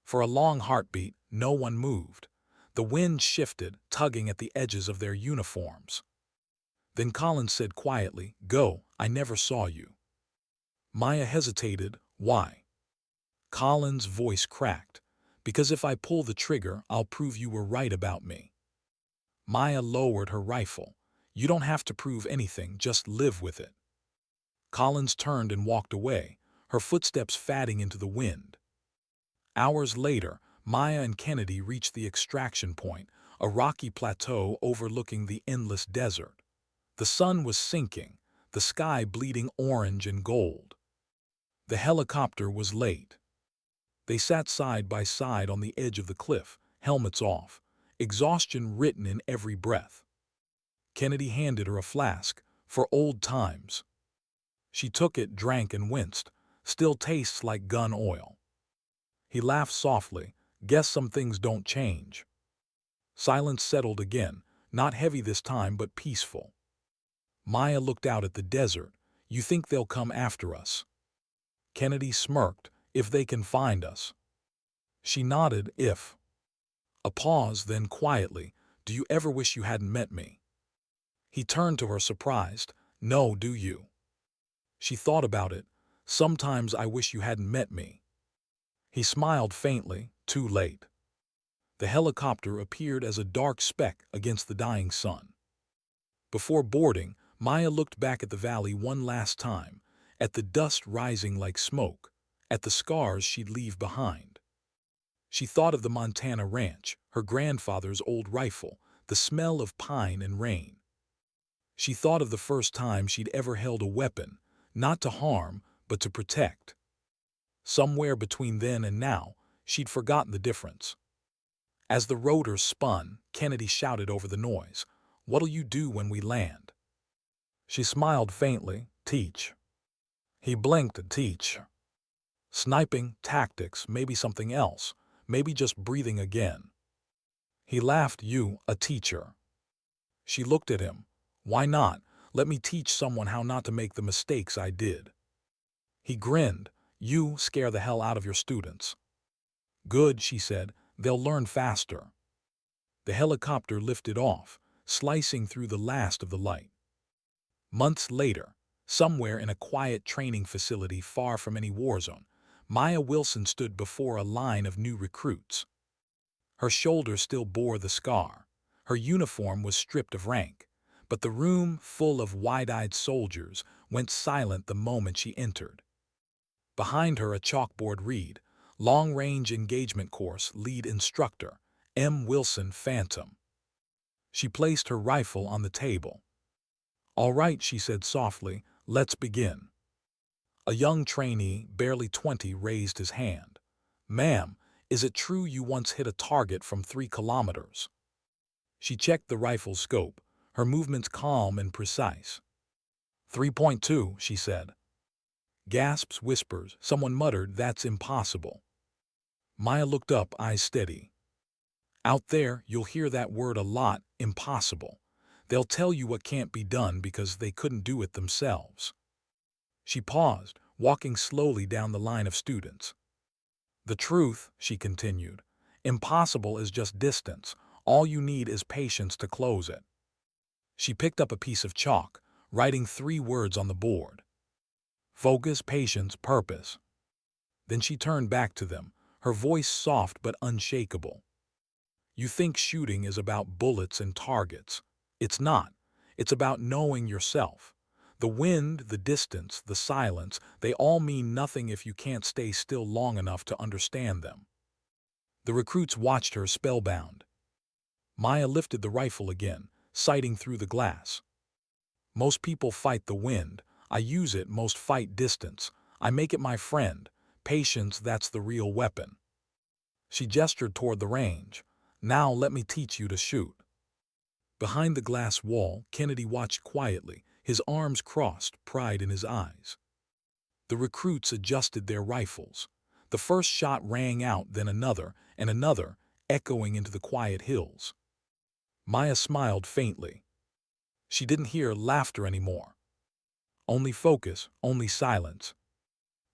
For a long heartbeat, no one moved. The wind shifted, tugging at the edges of their uniforms. Then Collins said quietly, "Go, I never saw you." Maya hesitated. "Why?" Collins' voice cracked. "Because if I pull the trigger, I'll prove you were right about me." Maya lowered her rifle. "You don't have to prove anything, just live with it." Collins turned and walked away, her footsteps fading into the wind. Hours later, Maya and Kennedy reached the extraction point, a rocky plateau overlooking the endless desert. The sun was sinking, the sky bleeding orange and gold. The helicopter was late. They sat side by side on the edge of the cliff, helmets off, exhaustion written in every breath. Kennedy handed her a flask, "For old times." She took it, drank, and winced. "Still tastes like gun oil." He laughed softly. "Guess some things don't change." Silence settled again, not heavy this time but peaceful. Maya looked out at the desert. "You think they'll come after us?" Kennedy smirked. "If they can find us." She nodded. "If." A pause, then quietly, "Do you ever wish you hadn't met me?" He turned to her, surprised. "No, do you?" She thought about it. "Sometimes I wish you hadn't met me." He smiled faintly. "Too late." The helicopter appeared as a dark speck against the dying sun. Before boarding, Maya looked back at the valley one last time, at the dust rising like smoke, at the scars she'd leave behind. She thought of the Montana ranch, her grandfather's old rifle, the smell of pine and rain. She thought of the first time she'd ever held a weapon, not to harm, but to protect. Somewhere between then and now, she'd forgotten the difference. As the rotors spun, Kennedy shouted over the noise, "What'll you do when we land?" She smiled faintly. "Teach." He blinked. "Teach." Sniping, tactics, maybe something else, maybe just breathing again. He laughed. "You, a teacher?" She looked at him. "Why not? Let me teach someone how not to make the mistakes I did." He grinned. "You scare the hell out of your students." "Good," she said. "They'll learn faster." The helicopter lifted off, slicing through the last of the light. Months later, Somewhere in a quiet training facility far from any war zone, Maya Wilson stood before a line of new recruits. Her shoulder still bore the scar. Her uniform was stripped of rank, but the room, full of wide-eyed soldiers, went silent the moment she entered. Behind her a chalkboard read, Long-Range Engagement Course Lead Instructor, M. Wilson Phantom. She placed her rifle on the table. "All right," she said softly, "let's begin." A young trainee, barely 20, raised his hand. "Ma'am, is it true you once hit a target from 3 kilometers?" She checked the rifle's scope, her movements calm and precise. 3.2, she said. Gasps, whispers, someone muttered, "That's impossible." Maya looked up, eyes steady. "Out there, you'll hear that word a lot, impossible. They'll tell you what can't be done because they couldn't do it themselves." She paused, walking slowly down the line of students. "The truth," she continued, "impossible is just distance. All you need is patience to close it." She picked up a piece of chalk, writing 3 words on the board. Focus, patience, purpose. Then she turned back to them, her voice soft but unshakable. "You think shooting is about bullets and targets. It's not. It's about knowing yourself. The wind, the distance, the silence, they all mean nothing if you can't stay still long enough to understand them." The recruits watched her spellbound. Maya lifted the rifle again, sighting through the glass. "Most people fight the wind. I use it, most fight distance. I make it my friend. Patience, that's the real weapon." She gestured toward the range. "Now let me teach you to shoot." Behind the glass wall, Kennedy watched quietly, his arms crossed, pride in his eyes. The recruits adjusted their rifles. The first shot rang out, then another, and another, echoing into the quiet hills. Maya smiled faintly. She didn't hear laughter anymore. Only focus, only silence.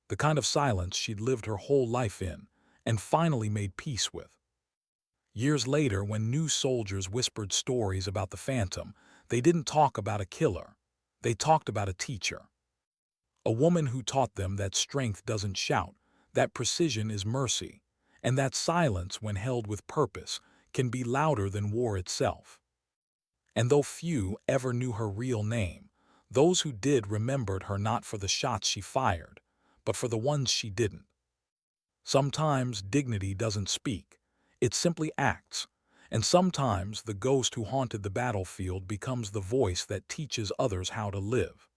The kind of silence she'd lived her whole life in, and finally made peace with. Years later, when new soldiers whispered stories about the Phantom, they didn't talk about a killer. They talked about a teacher. A woman who taught them that strength doesn't shout, that precision is mercy, and that silence, when held with purpose, can be louder than war itself. And though few ever knew her real name, those who did remembered her not for the shots she fired, but for the ones she didn't. Sometimes dignity doesn't speak, it simply acts, and sometimes the ghost who haunted the battlefield becomes the voice that teaches others how to live.